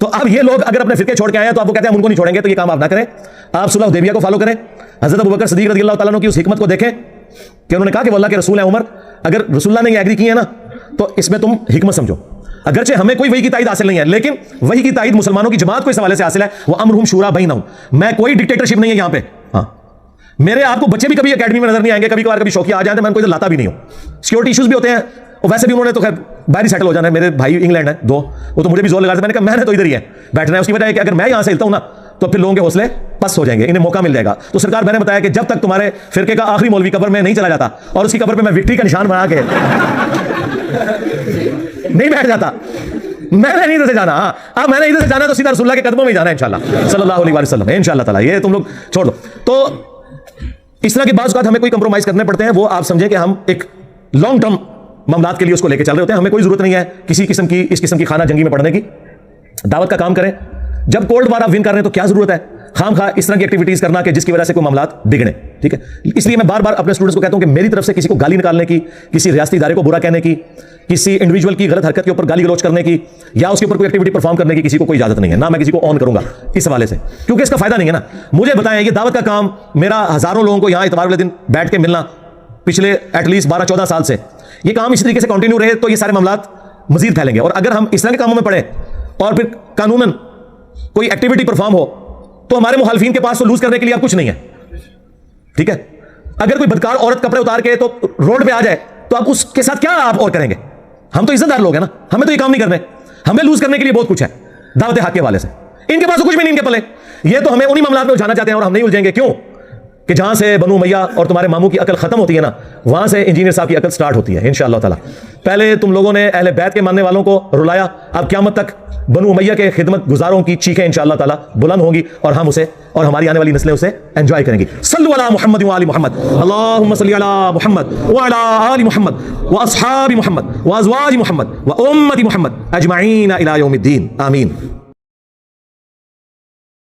तो अब ये लोग अगर अपने फिरके छोड़ के आए तो आप वो कहते हैं हम उनको नहीं छोड़ेंगे, तो ये काम आप ना करें, आप सुलह हुदैबिया को फॉलो करें। हजरत अबू बकर सिद्दीक रज़ियल्लाहु ताला अन्हु की उस हिकमत को देखें कि उन्होंने कहा कि वो अल्लाह के रसूल है उमर, अगर रसूलुल्लाह ने ये एग्री किए हैं ना, तो इसमें तुम हिकमत समझो। अगरचे हमें कोई वही की ताईद हासिल नहीं है, लेकिन वही की ताईद मुसलमानों की जमात को इस हवाले से हासिल है, वो अमरुहुम शूरा बैनहुम। मैं कोई डिक्टेटरशिप नहीं है यहाँ पे। हाँ, मेरे आपको बच्चे भी कभी एकेडमी में नजर नहीं आएंगे, कभी कभार कभी शौकिया आ जाते हैं, मैं कोई लाता भी नहीं हूँ। सिक्योरिटी इश्यूज भी होते हैं, और वैसे भी उन्होंने तो खैर बाहर ही सेटल हो जाना है। मेरे भाई इंग्लैंड है दो, वो तो मुझे भी जोर लगा रहे थे। मैंने कहा मैंने तो इधर ही है बैठना है। उसकी वजह है कि अगर मैं यहाँ से हिलता हूँ ना, तो फिर लोगों के हौसले पस्त हो जाएंगे, इन्हें मौका मिल जाएगा। तो सरकार मैंने बताया कि जब तक तुम्हारे फिरके का आखिरी मौलवी कब्र में नहीं चला जाता और उसकी कब्र पे मैं विक्ट्री का निशान बना के नहीं बैठ जाता, मैंने नहीं इधर से जाना। हाँ, अब मैंने इधर से जाना तो सीधा रसूलुल्लाह के कदमों में जाना है इंशाल्लाह सल्लल्लाहु अलैहि वसल्लम, इंशाल्लाह ताला। ये तुम लोग छोड़ दो। तो इस तरह के बाज़ औक़ात हमें कोई कंप्रोमाइज करने पड़ते हैं, वो आप समझे कि हम एक लॉन्ग टर्म मामलात के लिए उसको लेकर चल रहे होते हैं। हमें कोई जरूरत नहीं है किसी किस्म की इस किस्म की खाना जंगी में पड़ने की। दावत का काम करें। जब कोल्ड वार आप विन कर रहे हैं तो क्या जरूरत है खाम खा इस तरह की एक्टिविटीज करना कि जिसकी वजह से कोई मामलात बिगड़े, ठीक है? इसलिए मैं बार बार अपने स्टूडेंट्स को कहता हूं कि मेरी तरफ से किसी को गाली निकालने की, किसी रियासती इदारे को बुरा कहने की, किसी इंडिविजुअल की गलत हरकत के ऊपर गाली गलौज करने की, या उसके ऊपर कोई एक्टिविटी परफॉर्म करने की किसी को कोई इजाजत नहीं है। ना मैं किसी को ऑन करूंगा इस हवाले से, क्योंकि इसका फायदा नहीं है ना। मुझे बताएं, ये दावत का काम मेरा हजारों लोगों को यहाँ इतवार वाले दिन बैठ के मिलना पिछले एटलीस्ट 12-14 साल से, ये काम इसी तरीके से कंटिन्यू रहे तो ये सारे मामलात मजीद फैलेंगे। और अगर हम इस तरह के कामों में पड़े और फिर कानूनन कोई एक्टिविटी परफॉर्म हो, तो हमारे मुखालफिन के पास तो लूज करने के लिए अब कुछ नहीं है, ठीक है? अगर कोई बदकार औरत कपड़े उतार के तो रोड पे आ जाए, तो आप उसके साथ क्या आप और करेंगे? हम तो इज्जतदार लोग हैं ना, हमें तो ये काम नहीं करने। हमें लूज करने के लिए बहुत कुछ है दावत हक के वाले से। इनके पास तो कुछ भी नहीं, इनके पले। ये तो हमें उन्हीं मामलात में उलझाना चाहते हैं, और हम नहीं उलझेंगे। क्यों? कि जहां से बनु उमैया और तुम्हारे मामू की अकल खत्म होती है ना, वहां से इंजीनियर साहब की अकल स्टार्ट होती है इंशाअल्लाह ताला। पहले तुम लोगों ने अहले बैत के मानने वालों को रुलाया, अब क़यामत तक बनु उमैया के खिदमत गुजारों की चीखें इंशाअल्लाह ताला बुलंद होंगी, और हम उसे और हमारी आने वाली नस्लें उसे एंजॉय करेंगी। सल्लु अला मुहम्मद व आलि मुहम्मद, अल्लाहुम्मा सल्लि अला मुहम्मद व अला आलि मुहम्मद व अस्हाबि मुहम्मद व अज़वाजि मुहम्मद व उम्मति मुहम्मद अजमईन इला यौमिद्दीन, आमीन।